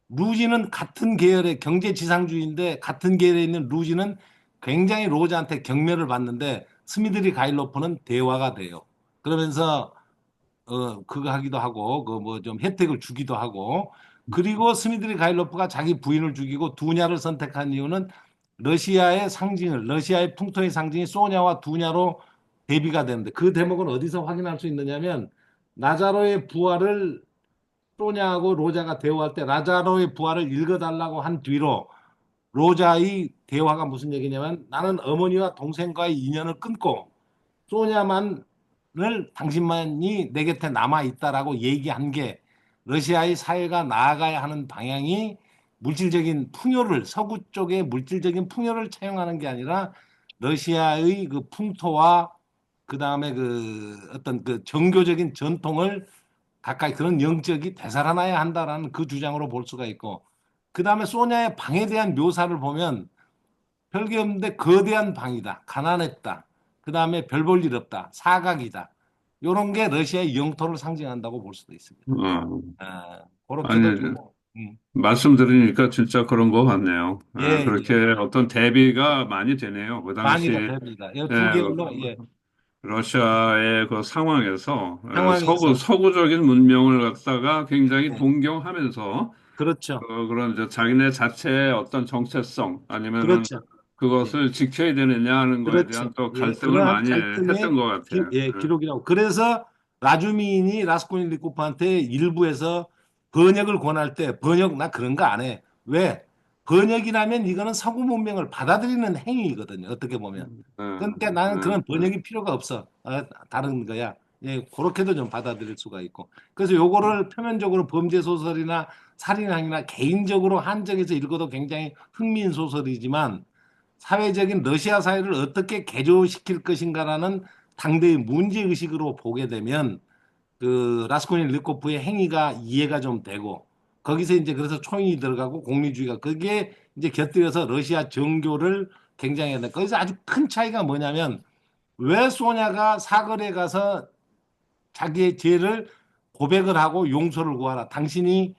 루지는 같은 계열의 경제지상주의인데 같은 계열에 있는 루지는 굉장히 로자한테 경멸을 받는데 스미드리 가일로프는 대화가 돼요. 그러면서 그거 하기도 하고 그 뭐 좀 혜택을 주기도 하고 그리고 스미드리 가일로프가 자기 부인을 죽이고 두냐를 선택한 이유는 러시아의 풍토의 상징이 소냐와 두냐로 대비가 되는데 그 대목은 어디서 확인할 수 있느냐면 나자로의 부활을 소냐하고 로자가 대화할 때 라자로의 부활을 읽어달라고 한 뒤로 로자의 대화가 무슨 얘기냐면 나는 어머니와 동생과의 인연을 끊고 소냐만을 당신만이 내 곁에 남아 있다라고 얘기한 게 러시아의 사회가 나아가야 하는 방향이 물질적인 풍요를 서구 쪽의 물질적인 풍요를 차용하는 게 아니라 러시아의 그 풍토와 그 다음에 그 어떤 그 정교적인 전통을 가까이 그런 영적이 되살아나야 한다라는 그 주장으로 볼 수가 있고 그 다음에 소냐의 방에 대한 묘사를 보면 별게 없는데 거대한 방이다. 가난했다. 그 다음에 별 볼 일 없다. 사각이다. 이런 게 러시아의 영토를 상징한다고 볼 수도 있습니다. 그렇게도 아니, 좀 말씀 들으니까 진짜 그런 거 같네요. 예, 그렇게 예. 어떤 대비가 많이 되네요. 그 당시, 많이가 됩니다. 이 예, 두 개로 예. 러시아의 그 상황에서 상황에서 서구적인 문명을 갖다가 굉장히 예. 동경하면서 그렇죠. 그런 이제 자기네 자체의 어떤 정체성 아니면은 그렇죠. 예. 그것을 지켜야 되느냐 하는 거에 그렇죠. 대한 또 예, 갈등을 그러한 많이 갈등의 했던 것 같아요. 기록이라고. 그래서 라주민이 라스콜니코프한테 일부에서 번역을 권할 때 번역 나 그런 거 안 해. 왜? 번역이라면 이거는 서구 문명을 받아들이는 행위거든요. 어떻게 보면. 그러니까 나는 그런 번역이 필요가 없어. 다른 거야. 예, 그렇게도 좀 받아들일 수가 있고. 그래서 요거를 표면적으로 범죄 소설이나 살인행위나 개인적으로 한정해서 읽어도 굉장히 흥미인 소설이지만 사회적인 러시아 사회를 어떻게 개조시킬 것인가라는 당대의 문제 의식으로 보게 되면 그 라스콜니코프의 행위가 이해가 좀 되고 거기서 이제 그래서 초인이 들어가고 공리주의가 그게 이제 곁들여서 러시아 정교를 굉장히 한다. 거기서 아주 큰 차이가 뭐냐면 왜 소냐가 사거리에 가서 자기의 죄를 고백을 하고 용서를 구하라. 당신이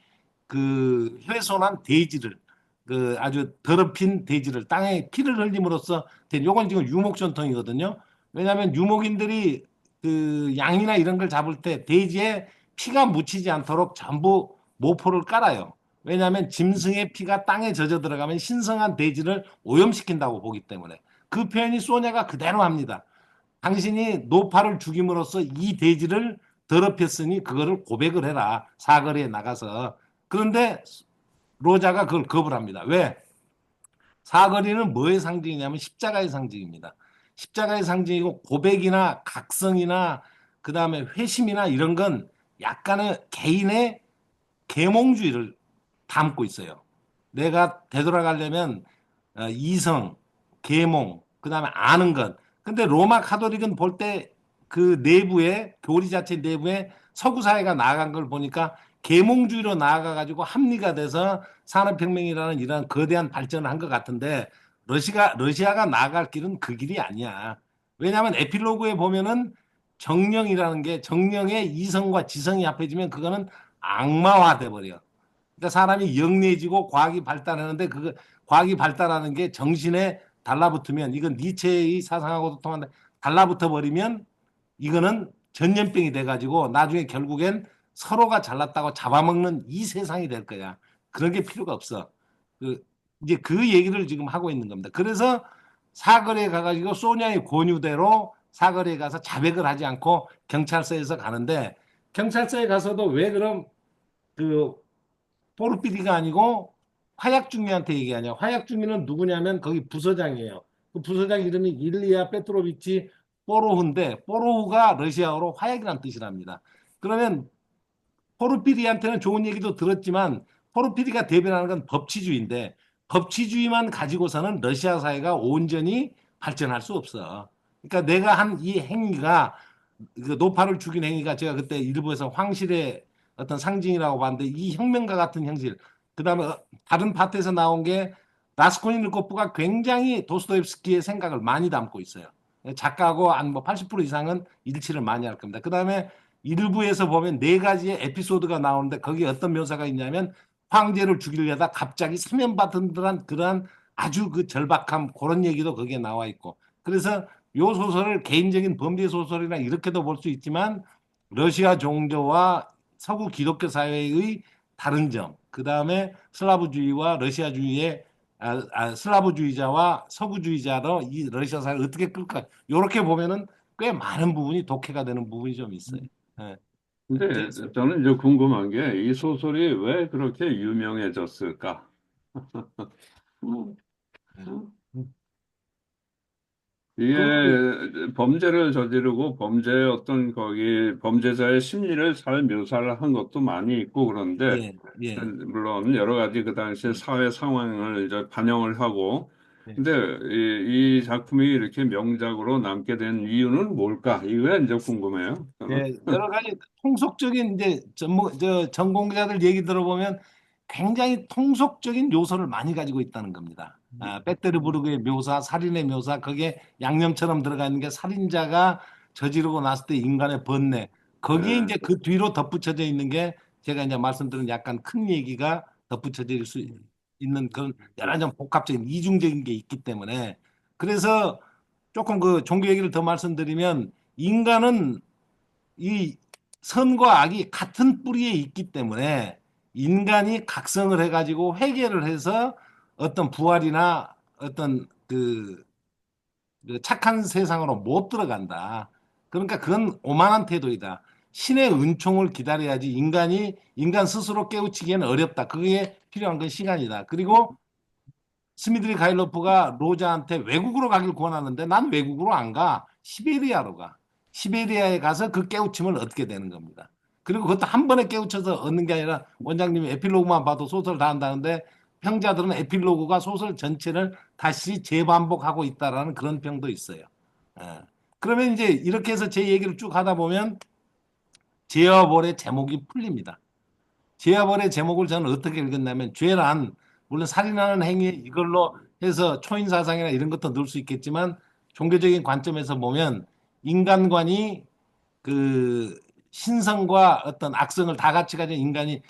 그 훼손한 돼지를 그 아주 더럽힌 돼지를 땅에 피를 흘림으로써 된 요건 지금 유목 전통이거든요. 왜냐하면 유목인들이 그 양이나 이런 걸 잡을 때 돼지에 피가 묻히지 않도록 전부 모포를 깔아요. 왜냐하면 짐승의 피가 땅에 젖어 들어가면 신성한 돼지를 오염시킨다고 보기 때문에 그 표현이 소냐가 그대로 합니다. 당신이 노파를 죽임으로써 이 돼지를 더럽혔으니 그거를 고백을 해라. 사거리에 나가서. 그런데 로자가 그걸 거부를 합니다. 왜? 사거리는 뭐의 상징이냐면 십자가의 상징입니다. 십자가의 상징이고 고백이나 각성이나 그다음에 회심이나 이런 건 약간의 개인의 계몽주의를 담고 있어요. 내가 되돌아가려면 이성, 계몽, 그다음에 아는 것. 근데 로마 카톨릭은 볼 때 그 내부에 교리 자체 내부에 서구 사회가 나아간 걸 보니까 계몽주의로 나아가 가지고 합리가 돼서 산업혁명이라는 이런 거대한 발전을 한 것 같은데 러시아가 나아갈 길은 그 길이 아니야. 왜냐하면 에필로그에 보면은 정령이라는 게 정령의 이성과 지성이 합해지면 그거는 악마화 돼 버려. 그러니까 사람이 영리해지고 과학이 발달하는데 그 과학이 발달하는 게 정신에 달라붙으면 이건 니체의 사상하고도 통한다. 달라붙어 버리면 이거는 전염병이 돼가지고 나중에 결국엔 서로가 잘났다고 잡아먹는 이 세상이 될 거야. 그런 게 필요가 없어. 이제 그 얘기를 지금 하고 있는 겁니다. 그래서 사거리에 가가지고 소냐의 권유대로 사거리에 가서 자백을 하지 않고 경찰서에서 가는데 경찰서에 가서도 왜 그럼 그 포르피디가 아니고 화약중위한테 얘기하냐. 화약중위는 누구냐면 거기 부서장이에요. 그 부서장 이름이 일리아 페트로비치 뽀로흐인데 뽀로흐가 러시아어로 화약이라는 뜻이랍니다. 그러면 포르피디한테는 좋은 얘기도 들었지만 포르피디가 대변하는 건 법치주의인데 법치주의만 가지고서는 러시아 사회가 온전히 발전할 수 없어. 그러니까 내가 한 이 행위가 그 노파를 죽인 행위가 제가 그때 일부에서 황실의 어떤 상징이라고 봤는데 이 혁명과 같은 형질 그다음에 다른 파트에서 나온 게 라스콜니코프가 굉장히 도스토옙스키의 생각을 많이 담고 있어요. 작가하고 한 뭐 80% 이상은 일치를 많이 할 겁니다. 그다음에 일부에서 보면 네 가지의 에피소드가 나오는데 거기에 어떤 묘사가 있냐면 황제를 죽이려다 갑자기 사면받은 듯한 그러한 아주 그 절박함 그런 얘기도 거기에 나와 있고 그래서 요 소설을 개인적인 범죄 소설이나 이렇게도 볼 수 있지만 러시아 종교와 서구 기독교 사회의 다른 점, 그 다음에 슬라브주의와 러시아주의의 슬라브주의자와 서구주의자로 이 러시아 사회를 어떻게 끌까 이렇게 보면은 꽤 많은 부분이 독해가 되는 부분이 좀 있어요. 예. 근데 저는 이제 궁금한 게 이 소설이 왜 그렇게 유명해졌을까? 이게 범죄를 저지르고 범죄의 어떤 거기 범죄자의 심리를 잘 묘사를 한 것도 많이 있고 그런데 예, 예. 물론 여러 가지 그 당시의 사회 상황을 이제 반영을 하고 예. 근데 이 작품이 이렇게 명작으로 남게 된 이유는 뭘까? 이거야 이제 궁금해요. 저는. 예, 여러 가지 통속적인 이제 전공자들 얘기 들어보면 굉장히 통속적인 요소를 많이 가지고 있다는 겁니다. 베테르부르크의 묘사, 살인의 묘사, 그게 양념처럼 들어가 있는 게 살인자가 저지르고 났을 때 인간의 번뇌. 거기에 네. 이제 그 뒤로 덧붙여져 있는 게 제가 이제 말씀드린 약간 큰 얘기가 덧붙여질 수 있는 그런 여러 가지 복합적인 이중적인 게 있기 때문에 그래서 조금 그 종교 얘기를 더 말씀드리면 인간은 이 선과 악이 같은 뿌리에 있기 때문에 인간이 각성을 해가지고 회개를 해서 어떤 부활이나 어떤 그 착한 세상으로 못 들어간다. 그러니까 그건 오만한 태도이다. 신의 은총을 기다려야지 인간 스스로 깨우치기에는 어렵다. 그게 필요한 건 시간이다. 그리고 스미드리 가일로프가 로자한테 외국으로 가길 권하는데 난 외국으로 안 가. 시베리아로 가. 시베리아에 가서 그 깨우침을 얻게 되는 겁니다. 그리고 그것도 한 번에 깨우쳐서 얻는 게 아니라 원장님이 에필로그만 봐도 소설 다 한다는데 평자들은 에필로그가 소설 전체를 다시 재반복하고 있다라는 그런 평도 있어요. 예. 그러면 이제 이렇게 해서 제 얘기를 쭉 하다 보면 죄와벌의 제목이 풀립니다. 죄와벌의 제목을 저는 어떻게 읽었냐면 죄란 물론 살인하는 행위 이걸로 해서 초인 사상이나 이런 것도 넣을 수 있겠지만 종교적인 관점에서 보면 인간관이 그 신성과 어떤 악성을 다 같이 가진 인간이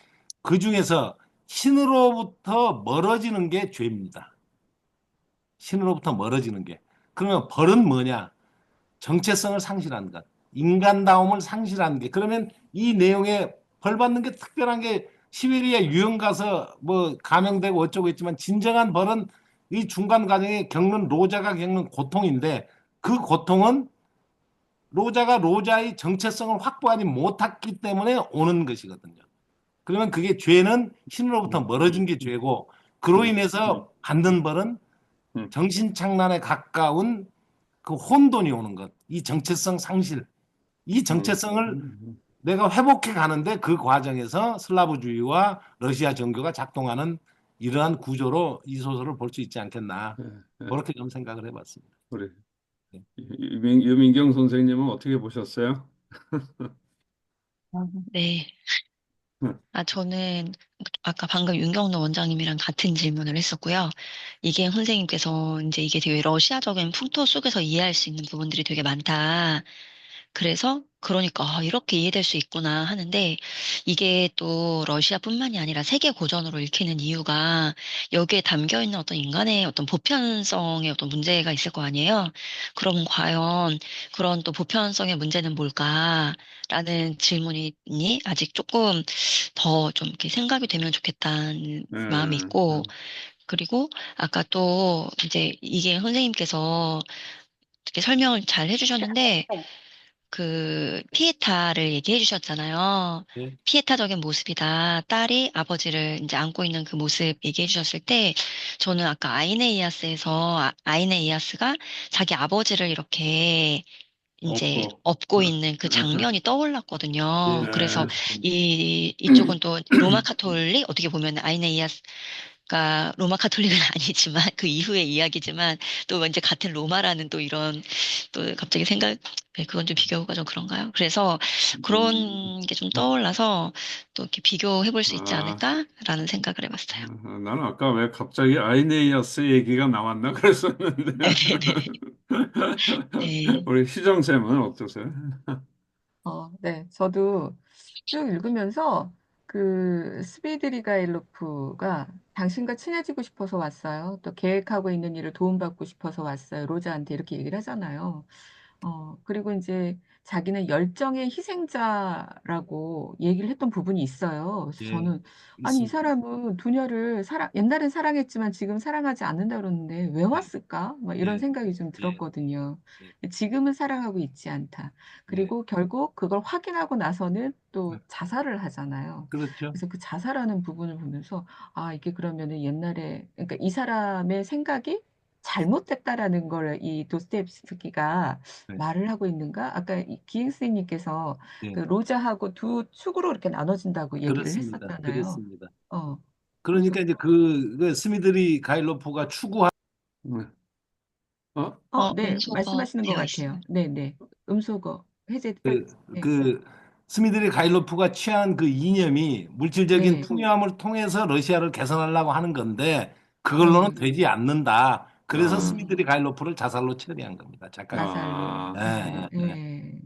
그 중에서 신으로부터 멀어지는 게 죄입니다. 신으로부터 멀어지는 게. 그러면 벌은 뭐냐? 정체성을 상실하는 것. 인간다움을 상실하는 게. 그러면 이 내용에 벌 받는 게 특별한 게 시베리아 유형 가서 뭐 감염되고 어쩌고 했지만 진정한 벌은 이 중간 과정에 겪는 로자가 겪는 고통인데 그 고통은 로자가 로자의 정체성을 확보하지 못했기 때문에 오는 것이거든요. 그러면 그게 죄는 신으로부터 멀어진 게 죄고 그로 인해서 받는 벌은 정신착란에 가까운 그 혼돈이 오는 것. 이 정체성 상실. 이 정체성을 내가 회복해 가는데 그 과정에서 슬라브주의와 러시아 정교가 작동하는 이러한 구조로 이 소설을 볼 수 있지 않겠나. 그렇게 좀 생각을 해봤습니다. 우리 네. 유민경 선생님은 어떻게 보셨어요? 네. 음. 저는 아까 방금 윤경로 원장님이랑 같은 질문을 했었고요. 이게 선생님께서 이제 이게 되게 러시아적인 풍토 속에서 이해할 수 있는 부분들이 되게 많다. 그래서 그러니까 이렇게 이해될 수 있구나 하는데 이게 또 러시아뿐만이 아니라 세계 고전으로 읽히는 이유가 여기에 담겨 있는 어떤 인간의 어떤 보편성의 어떤 문제가 있을 거 아니에요. 그럼 과연 그런 또 보편성의 문제는 뭘까라는 질문이 아직 조금 더 좀 이렇게 생각이 되면 좋겠다는 마음이 있고 그리고 아까 또 이제 이게 선생님께서 이렇게 설명을 잘 해주셨는데 그 피에타를 얘기해 주셨잖아요. 네. 피에타적인 모습이다. 딸이 아버지를 이제 안고 있는 그 모습 얘기해 주셨을 때 저는 아까 아이네이아스에서 아이네이아스가 자기 아버지를 이렇게 이제 업고 있는 그 장면이 떠올랐거든요. 네. 그래서 이쪽은 또 로마 카톨릭 어떻게 보면 아이네이아스가 로마 카톨릭은 아니지만 그 이후의 이야기지만 또 이제 같은 로마라는 또 이런 또 갑자기 그건 좀 비교가 좀 그런가요? 그래서 그런 게 좀 떠올라서 또 이렇게 비교해 볼 수 있지 않을까라는 생각을 해봤어요. 나는 아까 왜 갑자기 아이네이아스 얘기가 나왔나 그랬었는데. 네. 우리 희정쌤은 어떠세요? 네. 저도 쭉 읽으면서 그 스비드리가일로프가 당신과 친해지고 싶어서 왔어요. 또 계획하고 있는 일을 도움받고 싶어서 왔어요. 로자한테 이렇게 얘기를 하잖아요. 그리고 이제 자기는 열정의 희생자라고 얘기를 했던 부분이 있어요. 그래서 예, 저는 아니 이 있습니다. 사람은 두녀를 옛날엔 사랑했지만 지금 사랑하지 않는다 그러는데 왜 왔을까? 막 이런 예, 생각이 좀 들었거든요. 예, 지금은 사랑하고 있지 않다. 예. 그리고 결국 그걸 확인하고 나서는 또 자살을 하잖아요. 그렇죠. 그래서 그 자살하는 부분을 보면서 이게 그러면은 옛날에 그러니까 이 사람의 생각이 잘못됐다라는 걸 이 도스토옙스키가 네. 말을 하고 있는가? 아까 기행 선생님께서 예. 그 로자하고 두 축으로 이렇게 나눠진다고 얘기를 그렇습니다. 했었잖아요. 그렇습니다. 그래서 그러니까 이제 그 스미드리 가일로프가 추구한 네, 음소거 말씀하시는 것 되어 같아요. 있어요. 네네. 음소거 해제. 네. 그 스미드리 가일로프가 취한 그 이념이 물질적인 네. 풍요함을 통해서 러시아를 개선하려고 하는 건데 그걸로는 네. 되지 않는다. 그래서 스미드리 가일로프를 자살로 처리한 겁니다. 작가가. 자살로. 예.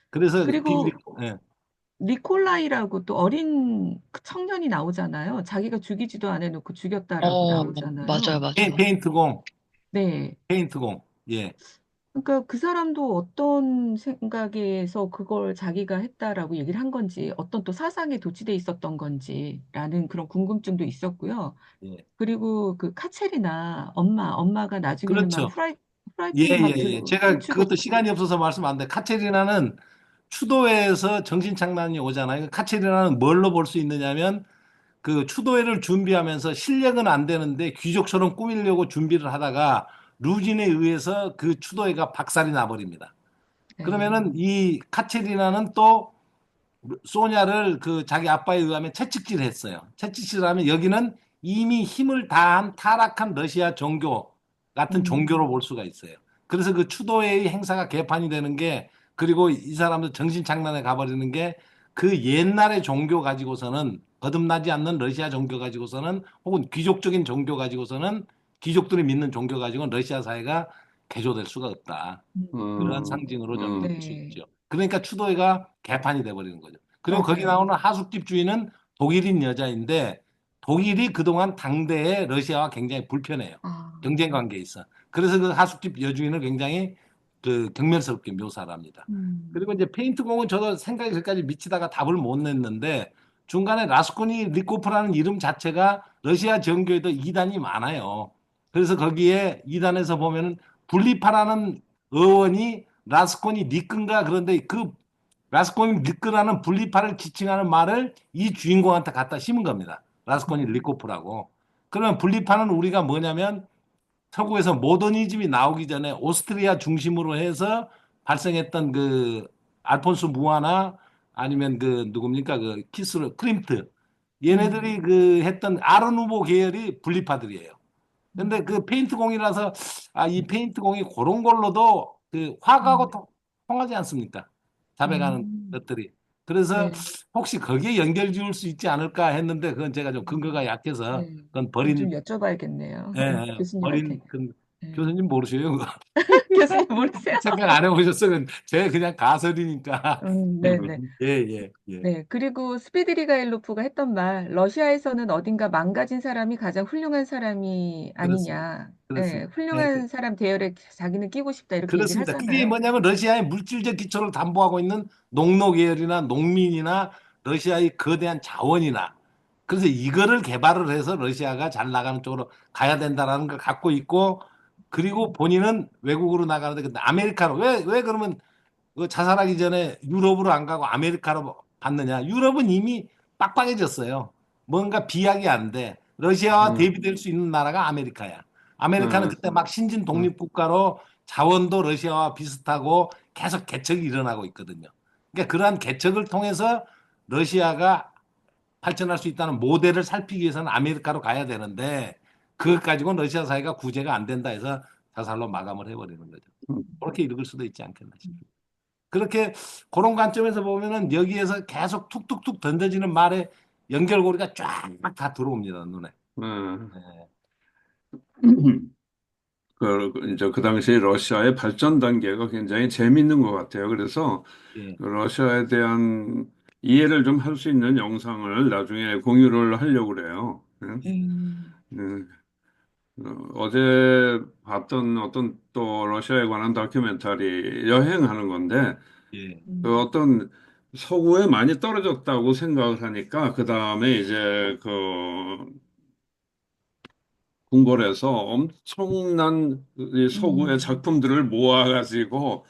그래서 그리고 예. 니콜라이라고 또 어린 그 청년이 나오잖아요. 자기가 죽이지도 안 해놓고 죽였다라고 맞아요, 나오잖아요. 맞아요. 페인트공. 네. 페인트공. 예. 그러니까 그 사람도 어떤 생각에서 그걸 자기가 했다라고 얘기를 한 건지, 어떤 또 사상에 도취돼 있었던 건지라는 그런 궁금증도 있었고요. 예. 그리고 그 카체리나 엄마가 나중에는 막 그렇죠. 프라이팬에 막 제가 훔치고 그것도 시간이 없어서 말씀 안 돼. 카체리나는 추도회에서 정신착란이 오잖아요. 카체리나는 뭘로 볼 수 있느냐면 그 추도회를 준비하면서 실력은 안 되는데 귀족처럼 꾸미려고 준비를 하다가 루진에 의해서 그 추도회가 박살이 나버립니다. 그러면은 이 카체리나는 또 소냐를 그 자기 아빠에 의하면 채찍질했어요. 채찍질하면 여기는 이미 힘을 다한 타락한 러시아 종교 같은 종교로 볼 수가 있어요. 그래서 그 추도회의 행사가 개판이 되는 게, 그리고 이 사람들 정신 장난에 가버리는 게, 그 옛날의 종교 가지고서는, 거듭나지 않는 러시아 종교 가지고서는, 혹은 귀족적인 종교 가지고서는, 귀족들이 믿는 종교 가지고는 러시아 사회가 개조될 수가 없다. 그러한 상징으로 저는 볼 수 있죠. 그러니까 추도회가 개판이 돼버리는 거죠. 그리고 거기 나오는 하숙집 주인은 독일인 여자인데, 독일이 그동안 당대에 러시아와 굉장히 불편해요. 경쟁 관계에 있어. 그래서 그 하숙집 여주인을 굉장히 그 경멸스럽게 묘사를 합니다. 그리고 이제 페인트공은 저도 생각이 그까지 미치다가 답을 못 냈는데, 중간에 라스코니 리코프라는 이름 자체가 러시아 정교에도 이단이 많아요. 그래서 거기에 이단에서 보면은 분리파라는 의원이 라스코니 니끈가, 그런데 그 라스코니 니끈하는 분리파를 지칭하는 말을 이 주인공한테 갖다 심은 겁니다. 라스코니 리코프라고. 그러면 분리파는 우리가 뭐냐면, 서구에서 모더니즘이 나오기 전에 오스트리아 중심으로 해서 발생했던 그 알폰스 무아나, 아니면 그 누굽니까, 그 키스르 크림트, 얘네들이 그 했던 아르누보 계열이 분리파들이에요. 근데 그 페인트공이라서, 이 페인트공이 그런 걸로도 그 화가하고 통하지 않습니까? 자백하는 것들이. 그래서 혹시 거기에 연결 지을 수 있지 않을까 했는데, 그건 제가 좀 근거가 약해서 그건 그럼 좀 버린, 여쭤봐야겠네요. 버린, 교수님한테. 교수님 모르셔요? 그거? 교수님 모르세요? 생각 안 해보셨어요? 제 그냥 가설이니까. 네네. 예. 네, 그리고 스비드리가일로프가 했던 말, 러시아에서는 어딘가 망가진 사람이 가장 훌륭한 사람이 그렇습니다. 아니냐. 네, 그렇습니다. 훌륭한 사람 대열에 자기는 끼고 싶다 이렇게 얘기를 그렇습니다. 그게 하잖아요. 뭐냐면 러시아의 물질적 기초를 담보하고 있는 농노 계열이나 농민이나 러시아의 거대한 자원이나, 그래서 이거를 개발을 해서 러시아가 잘 나가는 쪽으로 가야 된다라는 걸 갖고 있고, 그리고 본인은 외국으로 나가는데, 근데 아메리카로 왜 그러면 그 자살하기 전에 유럽으로 안 가고 아메리카로 받느냐? 유럽은 이미 빡빡해졌어요. 뭔가 비약이 안 돼. 러시아와 대비될 수 있는 나라가 아메리카야. 아메리카는 그때 막 신진 독립국가로 자원도 러시아와 비슷하고 계속 개척이 일어나고 있거든요. 그러니까 그러한 개척을 통해서 러시아가 발전할 수 있다는 모델을 살피기 위해서는 아메리카로 가야 되는데, 그것 가지고는 러시아 사회가 구제가 안 된다 해서 자살로 마감을 해버리는 거죠. 그렇게 읽을 수도 있지 않겠나 싶습니다. 그렇게 그런 관점에서 보면은 여기에서 계속 툭툭툭 던져지는 말의 연결고리가 쫙 다 들어옵니다, 눈에. 이제 그 당시 러시아의 발전 단계가 굉장히 재밌는 것 같아요. 그래서 예. 그 러시아에 대한 이해를 좀 할 수 있는 영상을 나중에 공유를 하려고 그래요. 네. 어제 봤던 어떤 또 러시아에 관한 다큐멘터리, 여행하는 건데, 예. 그 어떤 서구에 많이 떨어졌다고 생각을 하니까, 그 다음에 이제 그 궁궐에서 엄청난 이 서구의 작품들을 모아가지고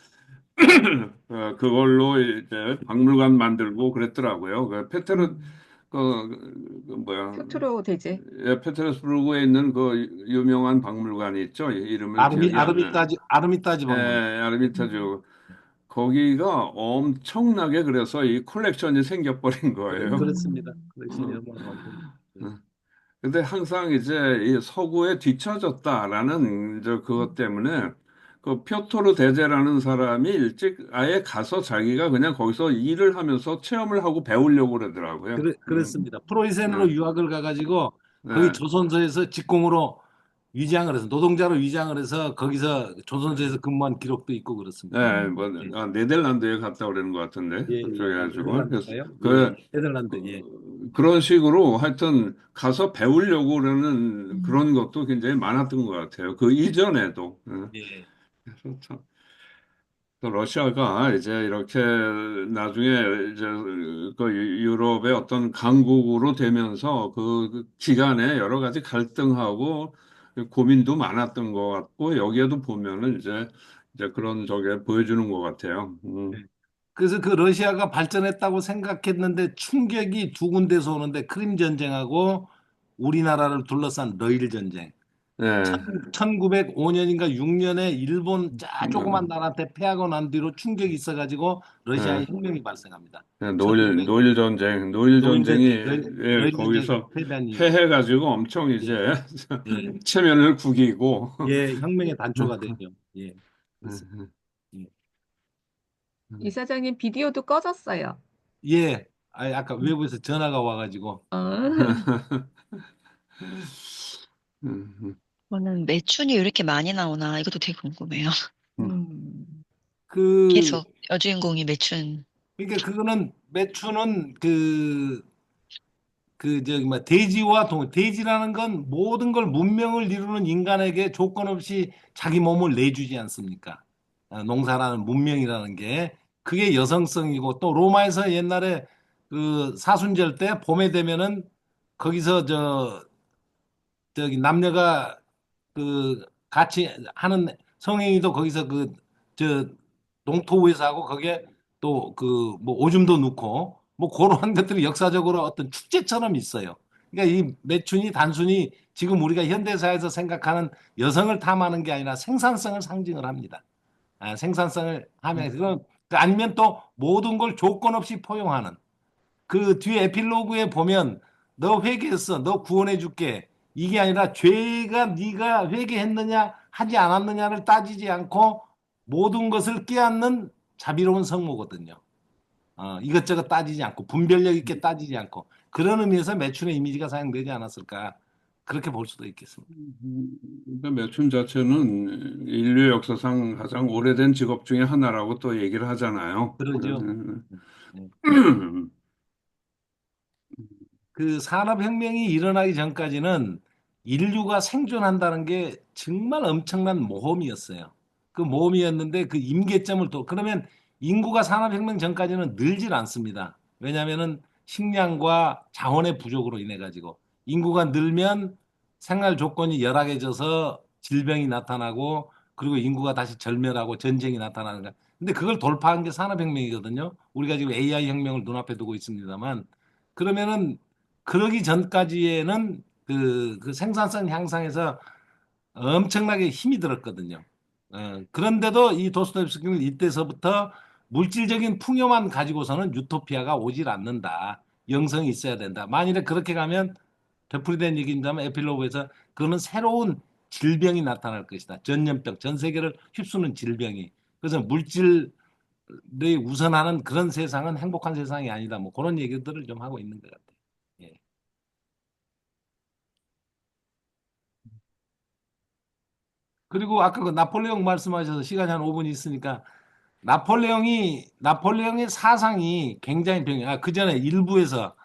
그걸로 이제 박물관 만들고 그랬더라고요. 그 페테르 그 뭐야, 표트로 되지. 예, 페테르스부르크에 있는 그 유명한 박물관이 있죠. 이름을 기억이 안 나요. 아르미타지 예, 박물관. 아르미타주. 거기가 엄청나게, 그래서 이 콜렉션이 생겨버린 거예요. 그렇습니다. 컬렉션이 얼마나 많습니까? 근데 항상 이제 이 서구에 뒤처졌다라는 이제 그것 때문에 그 표토르 대제라는 사람이 일찍 아예 가서 자기가 그냥 거기서 일을 하면서 체험을 하고 배우려고 그러더라고요. 그렇습니다. 프로이센으로 유학을 가가지고 거기 네. 조선소에서 직공으로 위장을 해서, 노동자로 위장을 해서 거기서 조선소에서 근무한 기록도 있고 그렇습니다. 네, 뭐, 네덜란드에 갔다 오려는 것 같은데, 그쪽에 가지고. 그래서 네덜란드, 그런 식으로 하여튼 가서 배우려고 그러는 그런 것도 굉장히 많았던 것 같아요. 그 이전에도. 예. 그래서 참, 또 러시아가 이제 이렇게 나중에 이제 그 유럽의 어떤 강국으로 되면서 그 기간에 여러 가지 갈등하고 고민도 많았던 것 같고, 여기에도 보면은 이제 그런 저게 보여주는 것 같아요. 그래서 그 러시아가 발전했다고 생각했는데 충격이 두 군데서 오는데, 크림 전쟁하고 우리나라를 둘러싼 러일 전쟁. 예. 1905년인가 6년에 일본 조그만 음, 나라한테 패하고 난 뒤로 충격이 있어가지고 러시아에 예. 혁명이 발생합니다. 예, 천구백 노일 노일 전쟁이 전쟁, 예, 노일 전쟁 거기서 패배한 이유가 패해가지고 엄청 예, 이제 예, 체면을 구기고 예, 혁명의 단초가 되죠. 예, 그렇습니다. 예, 이사장님 비디오도 꺼졌어요. 예, 아까 외부에서 전화가 와가지고 어. 저는 매춘이 왜 이렇게 많이 나오나 이것도 되게 궁금해요. 음. 그 계속 여주인공이 매춘. 그러니까 그거는 매춘은 저기 뭐 대지라는 건 모든 걸 문명을 이루는 인간에게 조건 없이 자기 몸을 내주지 않습니까? 농사라는 문명이라는 게 그게 여성성이고 또 로마에서 옛날에 그 사순절 때 봄에 되면은 거기서 저기 남녀가 그 같이 하는 성행위도 거기서 그 저 농토에서 하고 거기에 또 그 뭐 오줌도 넣고 뭐 그런 것들이 역사적으로 어떤 축제처럼 있어요. 그러니까 이 매춘이 단순히 지금 우리가 현대사회에서 생각하는 여성을 탐하는 게 아니라 생산성을 상징을 합니다. 생산성을 하면 그건 아니면 또 모든 걸 조건 없이 포용하는 그 뒤에 에필로그에 보면 너 회개했어. 너 구원해 줄게. 이게 아니라 죄가 네가 회개했느냐 하지 않았느냐를 따지지 않고 모든 것을 깨닫는 자비로운 성모거든요. 이것저것 따지지 않고 분별력 있게 따지지 않고 그런 의미에서 매춘의 이미지가 사용되지 않았을까 그렇게 볼 수도 있겠습니다. 그러니까 매춘 자체는 인류 역사상 가장 오래된 직업 중에 하나라고 또 얘기를 하잖아요. 그러죠. 네. 음, 그 산업혁명이 일어나기 전까지는 인류가 생존한다는 게 정말 엄청난 모험이었어요. 그 모험이었는데 그 임계점을 또 그러면 인구가 산업혁명 전까지는 늘질 않습니다. 왜냐하면은 식량과 자원의 부족으로 인해 가지고 인구가 늘면 생활 조건이 열악해져서 질병이 나타나고 그리고 인구가 다시 절멸하고 전쟁이 나타나는 거. 근데 그걸 돌파한 게 산업혁명이거든요. 우리가 지금 AI 혁명을 눈앞에 두고 있습니다만 그러면은 그러기 전까지에는 그 생산성 향상에서 엄청나게 힘이 들었거든요. 그런데도 이 도스토옙스키는 이때서부터 물질적인 풍요만 가지고서는 유토피아가 오질 않는다. 영성이 있어야 된다. 만일에 그렇게 가면 되풀이된 얘기입니다만 에필로그에서 그거는 새로운 질병이 나타날 것이다. 전염병, 전 세계를 휩쓰는 질병이. 그래서 물질이 우선하는 그런 세상은 행복한 세상이 아니다. 뭐 그런 얘기들을 좀 하고 있는 것 같아요. 예. 그리고 아까 그 나폴레옹 말씀하셔서 시간이 한 5분 있으니까 나폴레옹의 사상이 굉장히 그 전에 일부에서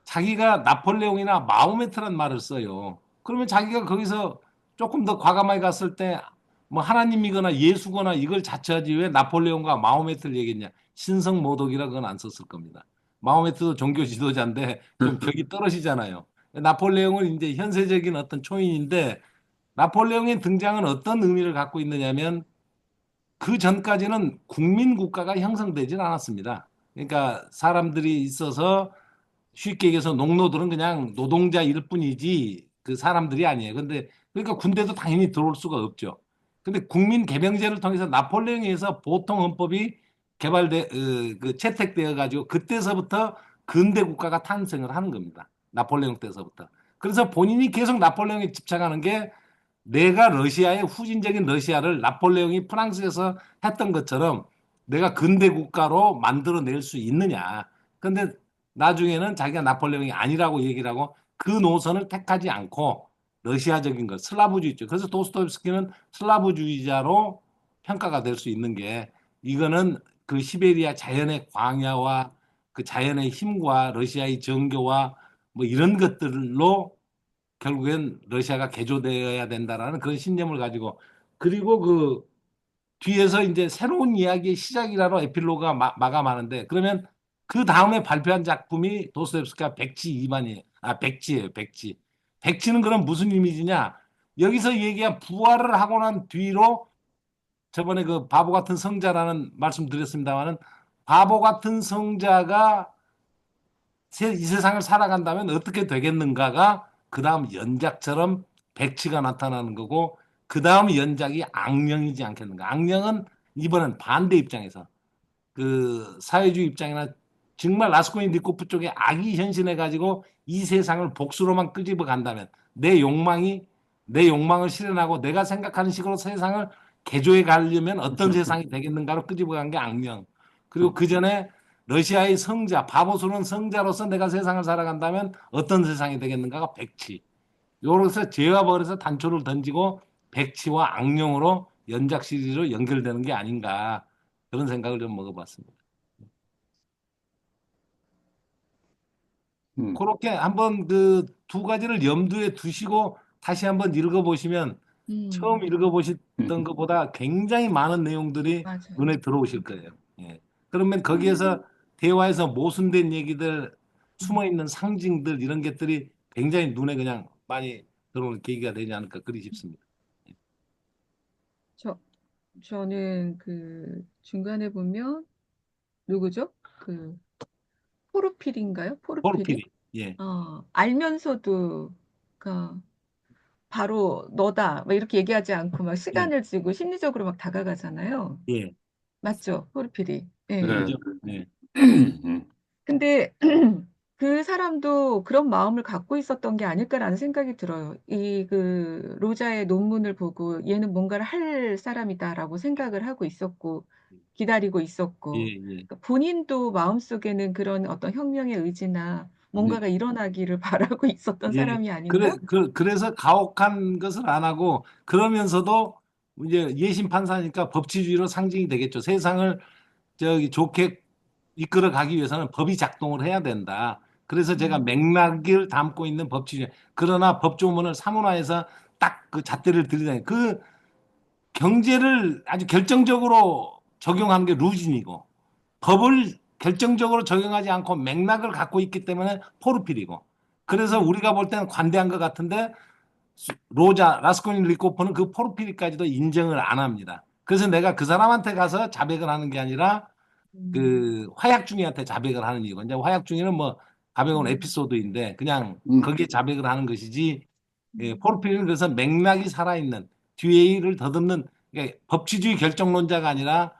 자기가 나폴레옹이나 마호메트란 말을 써요. 그러면 자기가 거기서 조금 더 과감하게 갔을 때 뭐 하나님이거나 예수거나 이걸 자처하지 왜 나폴레옹과 마호메트를 얘기했냐. 신성모독이라 그건 안 썼을 겁니다. 마호메트도 종교 지도자인데 좀 격이 떨어지잖아요. 나폴레옹은 이제 현세적인 어떤 초인인데 나폴레옹의 등장은 어떤 의미를 갖고 있느냐면 그 전까지는 국민 국가가 형성되질 않았습니다. 그러니까 사람들이 있어서 쉽게 얘기해서 농노들은 그냥 노동자일 뿐이지 그 사람들이 아니에요. 근데 그러니까 군대도 당연히 들어올 수가 없죠. 근데 국민 개병제를 통해서 나폴레옹에 의해서 보통 헌법이 그 채택되어 가지고 그때서부터 근대 국가가 탄생을 하는 겁니다. 나폴레옹 때서부터. 그래서 본인이 계속 나폴레옹에 집착하는 게 내가 러시아의 후진적인 러시아를 나폴레옹이 프랑스에서 했던 것처럼 내가 근대 국가로 만들어낼 수 있느냐. 근데 나중에는 자기가 나폴레옹이 아니라고 얘기를 하고 그 노선을 택하지 않고 러시아적인 것, 슬라브주의죠. 그래서 도스토옙스키는 슬라브주의자로 평가가 될 수 있는 게 이거는 그 시베리아 자연의 광야와 그 자연의 힘과 러시아의 정교와 뭐 이런 것들로 결국엔 러시아가 개조되어야 된다라는 그런 신념을 가지고 그리고 그 뒤에서 이제 새로운 이야기의 시작이라로 에필로그가 마감하는데 그러면 그 다음에 발표한 작품이 도스토옙스키가 백지 이반이에요. 백지예요, 백지. 백지는 그럼 무슨 이미지냐? 여기서 얘기한 부활을 하고 난 뒤로 저번에 그 바보 같은 성자라는 말씀 드렸습니다만은 바보 같은 성자가 이 세상을 살아간다면 어떻게 되겠는가가 그 다음 연작처럼 백치가 나타나는 거고 그 다음 연작이 악령이지 않겠는가. 악령은 이번엔 반대 입장에서 그 사회주의 입장이나 정말 라스콜니코프 쪽에 악이 현신해 가지고 이 세상을 복수로만 끄집어 간다면 내 욕망을 실현하고 내가 생각하는 식으로 세상을 개조해 가려면 어떤 세상이 되겠는가로 끄집어 간 게 악령. 그리고 그 전에 러시아의 성자, 바보스러운 성자로서 내가 세상을 살아간다면 어떤 세상이 되겠는가가 백치. 요로서 죄와 벌에서 단초를 던지고 백치와 악령으로 연작 시리즈로 연결되는 게 아닌가 그런 생각을 좀 먹어봤습니다. 그렇게 한번 그 두 가지를 염두에 두시고 다시 한번 읽어보시면 처음 읽어보셨던 것보다 굉장히 많은 내용들이 맞아요. 눈에 들어오실 거예요. 예. 그러면 거기에서 대화에서 모순된 얘기들, 숨어있는 상징들 이런 것들이 굉장히 눈에 그냥 많이 들어오는 계기가 되지 않을까 그리 싶습니다. 저는 그 중간에 보면 누구죠? 그 포르피리인가요? 포르피리? 포르피리. 예. 알면서도 그 바로 너다 막 이렇게 얘기하지 않고 막 예. 시간을 주고 심리적으로 막 다가가잖아요. 예. 맞죠? 포르피리. 예. 네. 그죠? 예. 근데 그 사람도 그런 마음을 갖고 있었던 게 아닐까라는 생각이 들어요. 이 그 로자의 논문을 보고 얘는 뭔가를 할 사람이다라고 생각을 하고 있었고 기다리고 예. 있었고 예. 그러니까 본인도 마음속에는 그런 어떤 혁명의 의지나 뭔가가 일어나기를 바라고 있었던 예. 사람이 아닌가? 그래서 가혹한 것을 안 하고 그러면서도 이제 예심 판사니까 법치주의로 상징이 되겠죠. 세상을 저기 좋게 이끌어 가기 위해서는 법이 작동을 해야 된다. 그래서 제가 맥락을 담고 있는 법치주의. 그러나 법조문을 사문화해서 딱 그 잣대를 들이다니 그 경제를 아주 결정적으로 적용하는 게 루진이고 법을 결정적으로 적용하지 않고 맥락을 갖고 있기 때문에 포르필이고 그래서 우리가 볼 때는 관대한 것 같은데 로자 라스콜니코프는 그 포르피리까지도 인정을 안 합니다. 그래서 내가 그 사람한테 가서 자백을 하는 게 아니라 그 화약중이한테 자백을 하는 이유가 이제 화약중이는 뭐 가벼운 에피소드인데 그냥 거기에 자백을 하는 것이지 예, 포르피리는 그래서 맥락이 살아있는 뒤에를 더듬는 그러니까 법치주의 결정론자가 아니라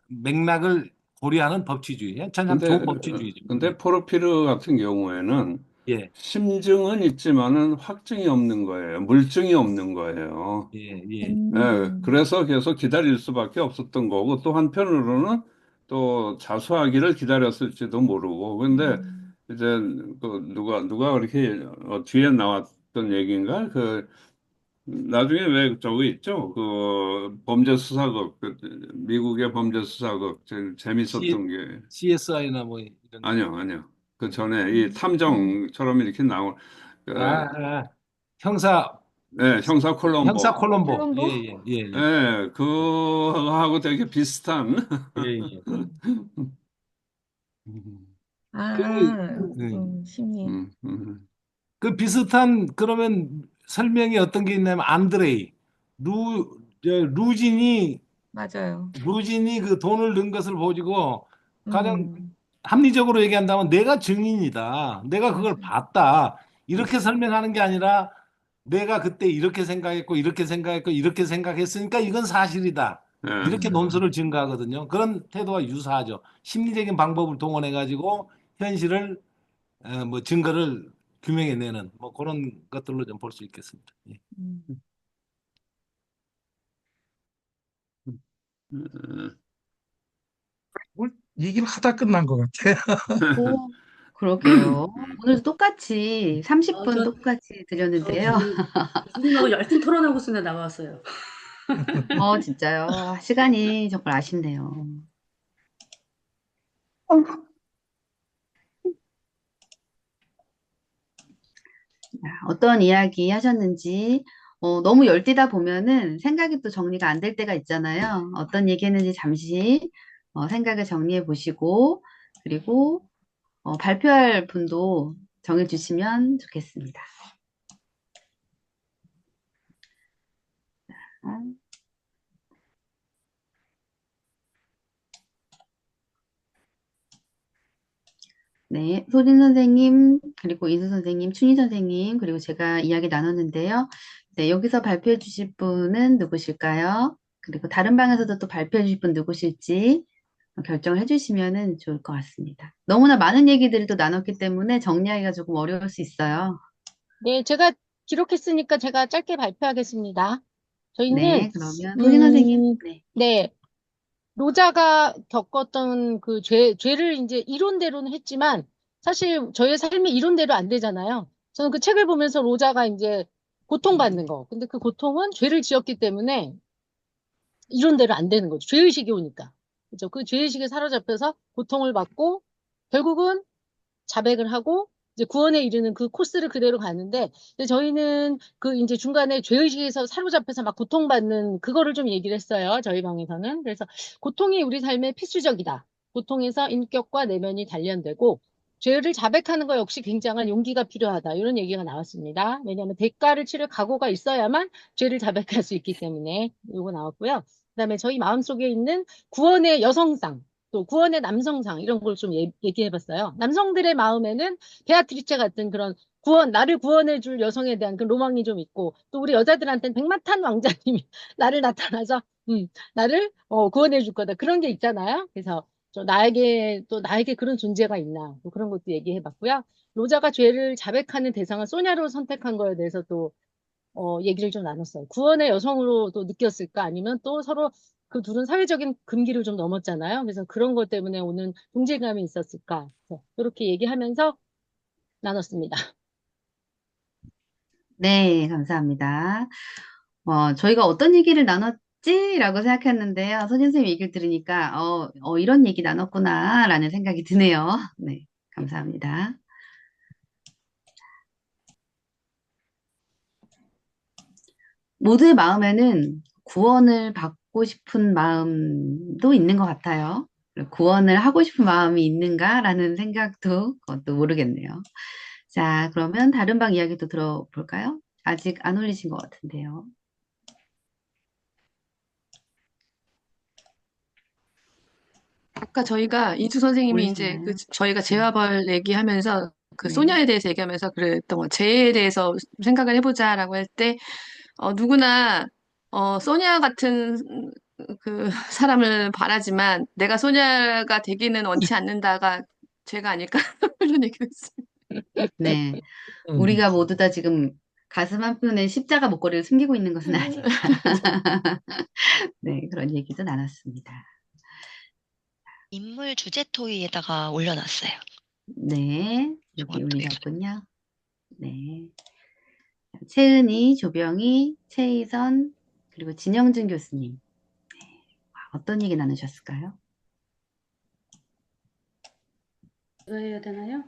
맥락을 고려하는 법치주의. 참 좋은 법치주의죠. 근데 포르피르 같은 경우에는 예, 심증은 있지만은 확증이 없는 거예요. 물증이 없는 거예요. 예, 예. 그래서 계속 기다릴 수밖에 없었던 거고, 또 한편으로는 또 자수하기를 기다렸을지도 모르고, 근데 이제 그 누가 그렇게 뒤에 나왔던 얘기인가? 그 나중에 왜 저거 있죠? 그 범죄 수사국, 그 미국의 범죄 수사국 재밌었던 게 CSI나 뭐 이런 아니요. 그 전에 이 탐정처럼 이렇게 나온 형사 네, 형사 콜롬보. 콜롬보. 예. 네, 그거하고 되게 비슷한. 예. 심리. 그 비슷한 그러면 설명이 어떤 게 있냐면 안드레이 루진이 맞아요. 그 돈을 넣은 것을 보고 가장 합리적으로 얘기한다면 내가 증인이다. 내가 그걸 봤다. 이렇게 설명하는 게 아니라 내가 그때 이렇게 생각했고 이렇게 생각했고 이렇게 생각했으니까 이건 사실이다. 이렇게 논술을 증가하거든요. 그런 태도와 유사하죠. 심리적인 방법을 동원해 가지고 현실을 뭐 증거를 규명해내는 뭐 그런 것들로 좀 볼 수 있겠습니다. 예. 뭘 얘기를 하다 끝난 것 같아. 오, 그러게요. 오늘도 똑같이 30분 전 똑같이 드렸는데요. 교수님하고 열띤 토론하고 있는데 나왔어요. 진짜요. 시간이 정말 아쉽네요. 어떤 이야기 하셨는지, 너무 열띠다 보면은 생각이 또 정리가 안 될 때가 있잖아요. 어떤 얘기 했는지 잠시 생각을 정리해 보시고, 그리고 발표할 분도 정해 주시면 좋겠습니다. 네. 네, 소진 선생님, 그리고 이수 선생님, 춘희 선생님, 그리고 제가 이야기 나눴는데요. 네, 여기서 발표해 주실 분은 누구실까요? 그리고 다른 방에서도 또 발표해 주실 분 누구실지 결정을 해주시면 좋을 것 같습니다. 너무나 많은 얘기들을 또 나눴기 때문에 정리하기가 조금 어려울 수 있어요. 네, 제가 기록했으니까 제가 짧게 발표하겠습니다. 저희는, 네, 그러면 소진 선생님, 네. 네, 노자가 겪었던 그 죄를 이제 이론대로는 했지만 사실 저의 삶이 이론대로 안 되잖아요. 저는 그 책을 보면서 로자가 이제 고통받는 거. 근데 그 고통은 죄를 지었기 때문에 이론대로 안 되는 거죠. 죄의식이 오니까. 그죠? 그 죄의식에 사로잡혀서 고통을 받고 결국은 자백을 하고 이제 구원에 이르는 그 코스를 그대로 가는데 근데 저희는 그 이제 중간에 죄의식에서 사로잡혀서 막 고통받는 그거를 좀 얘기를 했어요. 저희 방에서는. 그래서 고통이 우리 삶에 필수적이다. 고통에서 인격과 내면이 단련되고 죄를 자백하는 거 역시 굉장한 용기가 필요하다. 이런 얘기가 나왔습니다. 왜냐하면 대가를 치를 각오가 있어야만 죄를 자백할 수 있기 때문에 이거 나왔고요. 그다음에 저희 마음속에 있는 구원의 여성상 또 구원의 남성상 이런 걸 좀 얘기해 봤어요. 남성들의 마음에는 베아트리체 같은 그런 나를 구원해 줄 여성에 대한 그 로망이 좀 있고 또 우리 여자들한테는 백마탄 왕자님이 나를 나타나서 나를 구원해 줄 거다. 그런 게 있잖아요. 그래서 나에게 그런 존재가 있나 또 그런 것도 얘기해 봤고요. 로자가 죄를 자백하는 대상을 소냐로 선택한 거에 대해서 또 얘기를 좀 나눴어요. 구원의 여성으로 또 느꼈을까? 아니면 또 서로 그 둘은 사회적인 금기를 좀 넘었잖아요. 그래서 그런 것 때문에 오는 동질감이 있었을까? 이렇게 얘기하면서 나눴습니다. 네, 감사합니다. 저희가 어떤 얘기를 나눴지라고 생각했는데요. 서진 선생님 얘기를 들으니까, 이런 얘기 나눴구나라는 생각이 드네요. 네, 감사합니다. 모두의 마음에는 구원을 받고 싶은 마음도 있는 것 같아요. 구원을 하고 싶은 마음이 있는가라는 생각도 그것도 모르겠네요. 자, 그러면 다른 방 이야기도 들어볼까요? 아직 안 올리신 것 같은데요. 아까 저희가 이수 선생님이 이제 올리셨나요? 저희가 재화벌 얘기하면서 그 네. 소녀에 대해서 얘기하면서 그랬던 거, 죄에 대해서 생각을 해보자라고 할 때, 누구나, 소녀 같은 그 사람을 바라지만 내가 소녀가 되기는 원치 않는다가 죄가 아닐까? 이런 얘기를 했어요. 네. 우리가 모두 다 지금 가슴 한켠에 십자가 목걸이를 숨기고 있는 것은 아닌가. 네, 그런 얘기도 나눴습니다. 인물 주제 토의에다가 올려놨어요. 네, 여기 조언 올리셨군요. 네. 최은희, 조병희, 최희선, 그리고 진영준 교수님. 어떤 얘기 나누셨을까요? 제가 해야 되나요?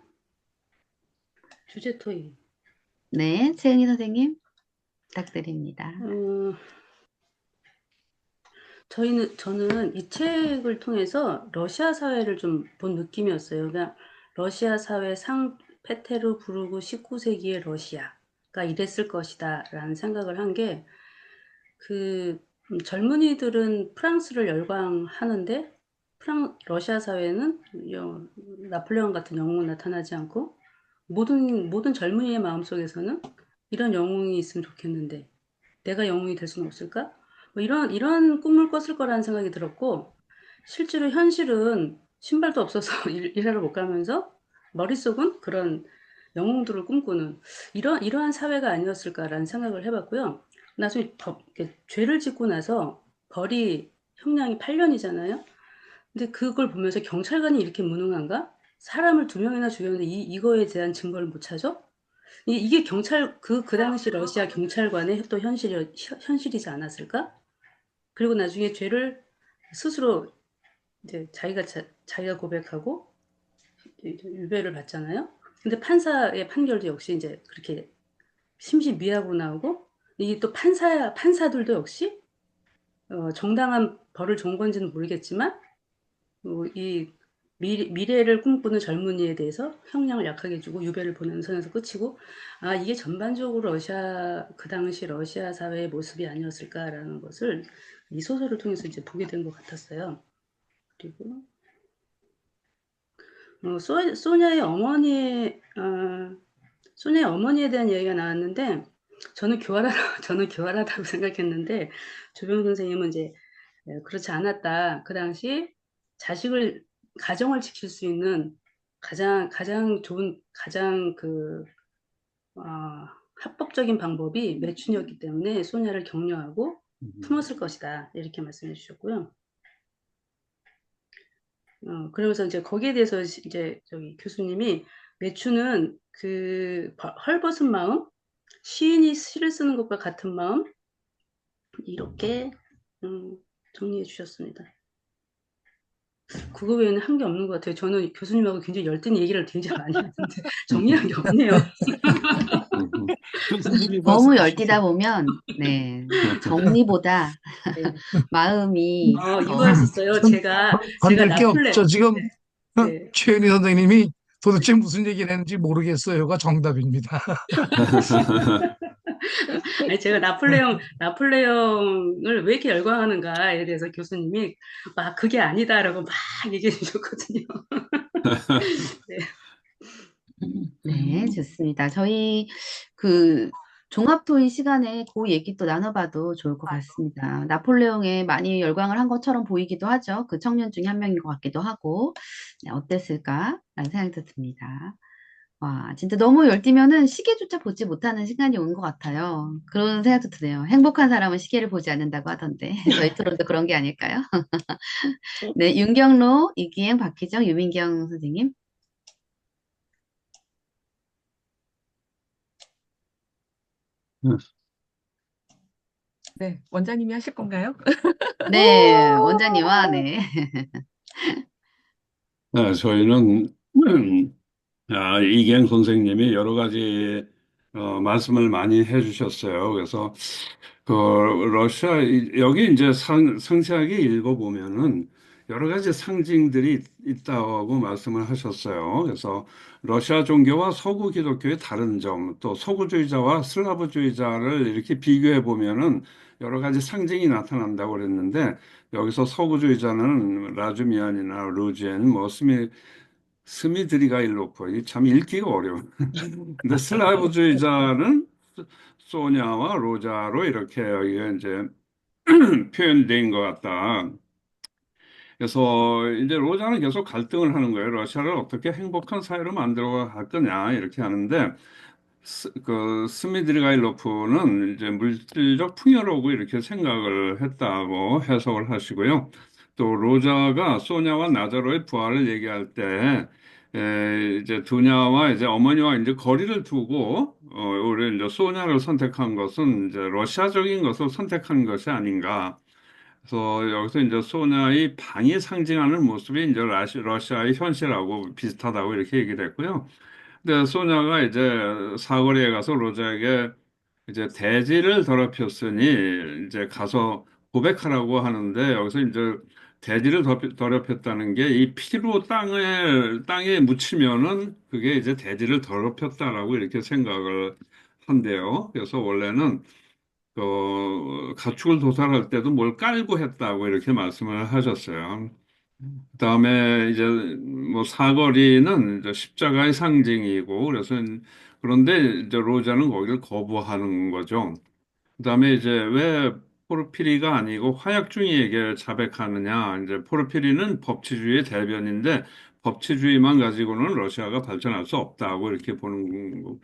주제 토의. 네, 최은희 선생님 부탁드립니다. 저는 이 책을 통해서 러시아 사회를 좀 본 느낌이었어요. 그러니까 러시아 사회 상페테르부르크 19세기의 러시아가 이랬을 것이다라는 생각을 한 게 젊은이들은 프랑스를 열광하는데 러시아 사회는 나폴레옹 같은 영웅은 나타나지 않고 모든 젊은이의 마음속에서는 이런 영웅이 있으면 좋겠는데 내가 영웅이 될 수는 없을까? 뭐 이런 꿈을 꿨을 거라는 생각이 들었고, 실제로 현실은 신발도 없어서 일하러 못 가면서 머릿속은 그런 영웅들을 꿈꾸는 이러한 사회가 아니었을까라는 생각을 해봤고요. 나중에 이렇게 죄를 짓고 나서 벌이 형량이 8년이잖아요. 근데 그걸 보면서 경찰관이 이렇게 무능한가? 사람을 2명이나 죽였는데 이거에 대한 증거를 못 찾아? 이게 그 당시 러시아 경찰관의 또 현실이지 않았을까? 그리고 나중에 죄를 스스로 이제 자기가 고백하고 유배를 받잖아요. 근데 판사의 판결도 역시 이제 그렇게 심신미약으로 나오고, 이게 또 판사들도 역시 정당한 벌을 준 건지는 모르겠지만, 이 미래를 꿈꾸는 젊은이에 대해서 형량을 약하게 주고 유배를 보내는 선에서 끝이고, 이게 전반적으로 그 당시 러시아 사회의 모습이 아니었을까라는 것을 이 소설을 통해서 이제 보게 된 것 같았어요. 그리고 소냐의 소냐의 어머니에 대한 얘기가 나왔는데, 저는 교활하다, 저는 교활하다고 생각했는데, 조병 선생님은 이제 그렇지 않았다. 그 당시 가정을 지킬 수 있는 가장 좋은, 가장 어, 합법적인 방법이 매춘이었기 때문에 소냐를 격려하고 품었을 것이다. 이렇게 말씀해 주셨고요. 그러면서 이제 거기에 대해서 이제 저기 교수님이 매춘은 헐벗은 마음, 시인이 시를 쓰는 것과 같은 마음, 이렇게 정리해 주셨습니다. 그거 외에는 한 게 없는 것 같아요. 저는 교수님하고 굉장히 열띤 얘기를 굉장히 많이 했는데 정리한 게 없네요. 교수님이 너무 말씀하십시오. 열띠다 보면, 네, 정리보다 네. 마음이 더, 이거 했었어요. 제가 건들 게 나폴레, 없죠. 지금 네. 최은희 선생님이 도대체 무슨 얘기를 했는지 모르겠어요가 정답입니다. 아니, 제가 나폴레옹을 왜 이렇게 열광하는가에 대해서 교수님이 막 그게 아니다라고 막 얘기해 주셨거든요. 네. 네, 좋습니다. 저희 종합토의 시간에 그 얘기 또 나눠봐도 좋을 것 같습니다. 나폴레옹에 많이 열광을 한 것처럼 보이기도 하죠. 그 청년 중에 한 명인 것 같기도 하고, 네, 어땠을까라는 생각도 듭니다. 와, 진짜 너무 열띠면은 시계조차 보지 못하는 시간이 온 것 같아요. 그런 생각도 드네요. 행복한 사람은 시계를 보지 않는다고 하던데, 저희 토론도 그런 게 아닐까요? 네, 윤경로, 이기행, 박희정, 유민경 선생님. 네, 원장님이 하실 건가요? 네, 원장님과, 네. 저희는 이계행 선생님이 여러 가지 말씀을 많이 해주셨어요. 그래서 여기 이제 상세하게 읽어보면은 여러 가지 상징들이 있다고 말씀을 하셨어요. 그래서 러시아 종교와 서구 기독교의 다른 점, 또 서구주의자와 슬라브주의자를 이렇게 비교해 보면은 여러 가지 상징이 나타난다고 그랬는데, 여기서 서구주의자는 라즈미안이나 루지엔, 스미드리가일로프, 이 참 읽기가 어려워. 근데 슬라브주의자는 소냐와 로자로 이렇게 여기가 이제 표현된 것 같다. 그래서 이제 로자는 계속 갈등을 하는 거예요. 러시아를 어떻게 행복한 사회로 만들어 갈 거냐 이렇게 하는데, 스미드리가일로프는 이제 물질적 풍요로고 이렇게 생각을 했다고 해석을 하시고요. 또 로자가 소냐와 나자로의 부활을 얘기할 때 이제 두냐와 이제 어머니와 이제 거리를 두고 우리 이제 소냐를 선택한 것은 이제 러시아적인 것을 선택한 것이 아닌가. 그래서 여기서 이제 소냐의 방이 상징하는 모습이 이제 러시아의 현실하고 비슷하다고 이렇게 얘기를 했고요. 근데 소냐가 이제 사거리에 가서 로자에게 이제 대지를 더럽혔으니 이제 가서 고백하라고 하는데, 여기서 이제 대지를 더럽혔다는 게 이 피로 땅에 묻히면은 그게 이제 대지를 더럽혔다라고 이렇게 생각을 한대요. 그래서 원래는 가축을 도살할 때도 뭘 깔고 했다고 이렇게 말씀을 하셨어요. 그다음에 이제 뭐 사거리는 이제 십자가의 상징이고, 그런데 이제 로자는 거기를 거부하는 거죠. 그다음에 이제 왜 포르피리가 아니고 화약중이에게 자백하느냐? 이제 포르피리는 법치주의의 대변인데 법치주의만 가지고는 러시아가 발전할 수 없다고 이렇게 보는 거.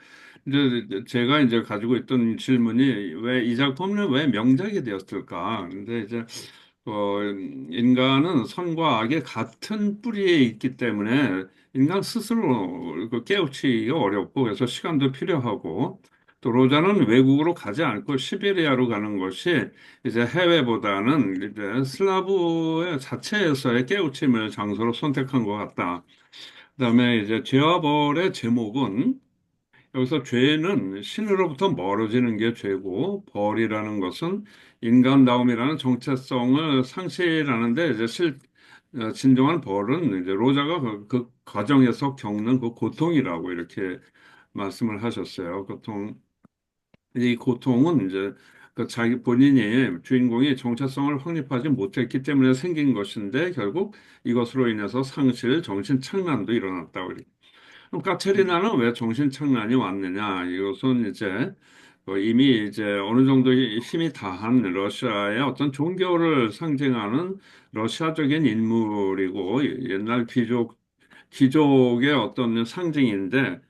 이제 제가 이제 가지고 있던 질문이, 왜 이 작품은 왜 명작이 되었을까? 근데 이제 인간은 선과 악의 같은 뿌리에 있기 때문에 인간 스스로 깨우치기가 어렵고, 그래서 시간도 필요하고, 또 로자는 외국으로 가지 않고 시베리아로 가는 것이 이제 해외보다는 이제 슬라브의 자체에서의 깨우침을 장소로 선택한 것 같다. 그다음에 이제 죄와 벌의 제목은, 여기서 죄는 신으로부터 멀어지는 게 죄고, 벌이라는 것은 인간다움이라는 정체성을 상실하는데, 이제 진정한 벌은 이제 로자가 그 과정에서 겪는 그 고통이라고 이렇게 말씀을 하셨어요. 이 고통은 이제 그 자기 본인이 주인공이 정체성을 확립하지 못했기 때문에 생긴 것인데 결국 이것으로 인해서 상실, 정신착란도 일어났다고. 그럼 까체리나는 왜 정신착란이 왔느냐? 이것은 이제 이미 이제 어느 정도 힘이 다한 러시아의 어떤 종교를 상징하는 러시아적인 인물이고 옛날 귀족의 어떤 상징인데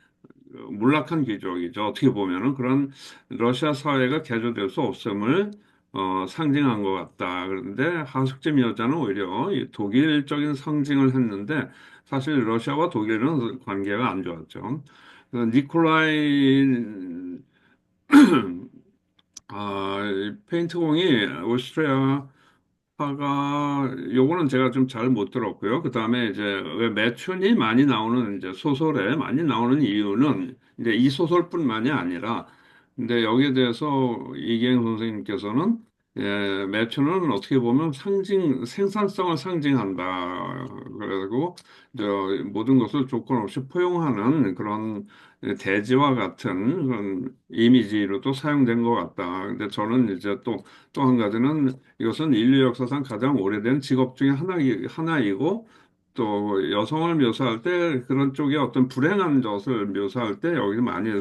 몰락한 귀족이죠. 어떻게 보면은 그런 러시아 사회가 개조될 수 없음을 상징한 것 같다. 그런데 하숙집 여자는 오히려 이 독일적인 상징을 했는데 사실 러시아와 독일은 관계가 안 좋았죠. 니콜라이 이 페인트공이 오스트리아 화가 요거는 제가 좀 잘 못 들었고요. 그다음에 이제 왜 매춘이 많이 나오는 이제 소설에 많이 나오는 이유는 이제 이 소설뿐만이 아니라 근데 여기에 대해서 이계행 선생님께서는 매춘은 어떻게 보면 생산성을 상징한다. 그리고 모든 것을 조건 없이 포용하는 그런 대지와 같은 그런 이미지로도 사용된 것 같다. 근데 저는 이제 또 한 가지는 이것은 인류 역사상 가장 오래된 직업 중에 하나이고 또 여성을 묘사할 때 그런 쪽에 어떤 불행한 것을 묘사할 때 여기 많이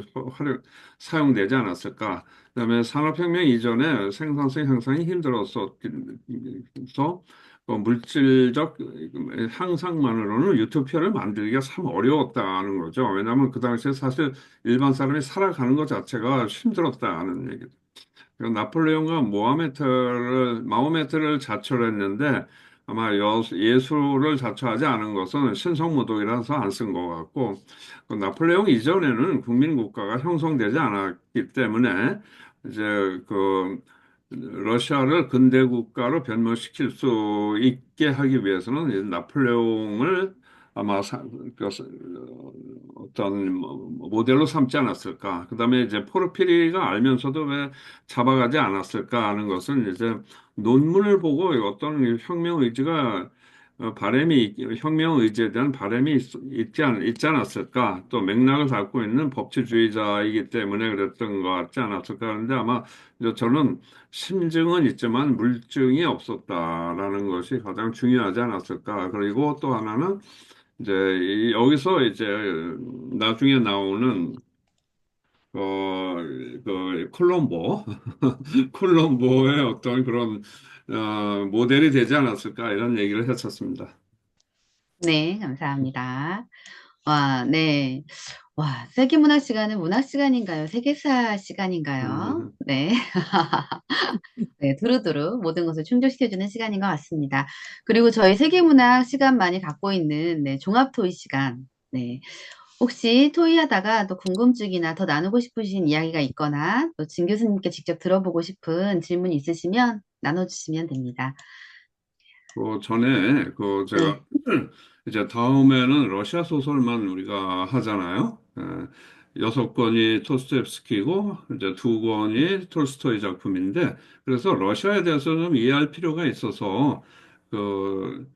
사용되지 않았을까. 그다음에 산업혁명 이전에 생산성 향상이 힘들었어. 서 물질적 향상만으로는 유토피아를 만들기가 참 어려웠다는 거죠. 왜냐하면 그 당시에 사실 일반 사람이 살아가는 것 자체가 힘들었다는 얘기죠. 나폴레옹과 마호메트를 자처했는데 아마 예수를 자처하지 않은 것은 신성모독이라서 안 쓴 것 같고 그 나폴레옹 이전에는 국민국가가 형성되지 않았기 때문에 이제 그 러시아를 근대 국가로 변모시킬 수 있게 하기 위해서는 이제 나폴레옹을 아마 어떤 모델로 삼지 않았을까. 그다음에 이제 포르피리가 알면서도 왜 잡아가지 않았을까 하는 것은 이제 논문을 보고 어떤 혁명 의지가 혁명 의지에 대한 바람이 있지 않았을까. 또 맥락을 갖고 있는 법치주의자이기 때문에 그랬던 것 같지 않았을까 하는데 아마 저는 심증은 있지만 물증이 없었다라는 것이 가장 중요하지 않았을까. 그리고 또 하나는 이제 여기서 이제 나중에 나오는 콜롬보 콜롬보의 어떤 그런 모델이 되지 않았을까 이런 얘기를 했었습니다. 네, 감사합니다. 와, 네. 와, 세계문학 시간은 문학 시간인가요? 세계사 시간인가요? 네. 네, 두루두루 모든 것을 충족시켜주는 시간인 것 같습니다. 그리고 저희 세계문학 시간만이 갖고 있는 네, 종합 토의 시간. 네. 혹시 토의하다가 또 궁금증이나 더 나누고 싶으신 이야기가 있거나 또 진 교수님께 직접 들어보고 싶은 질문이 있으시면 나눠주시면 됩니다. 전에 네. 제가 이제 다음에는 러시아 소설만 우리가 하잖아요. 6권이 토스토옙스키고 이제 2권이 톨스토이 작품인데 그래서 러시아에 대해서 좀 이해할 필요가 있어서 그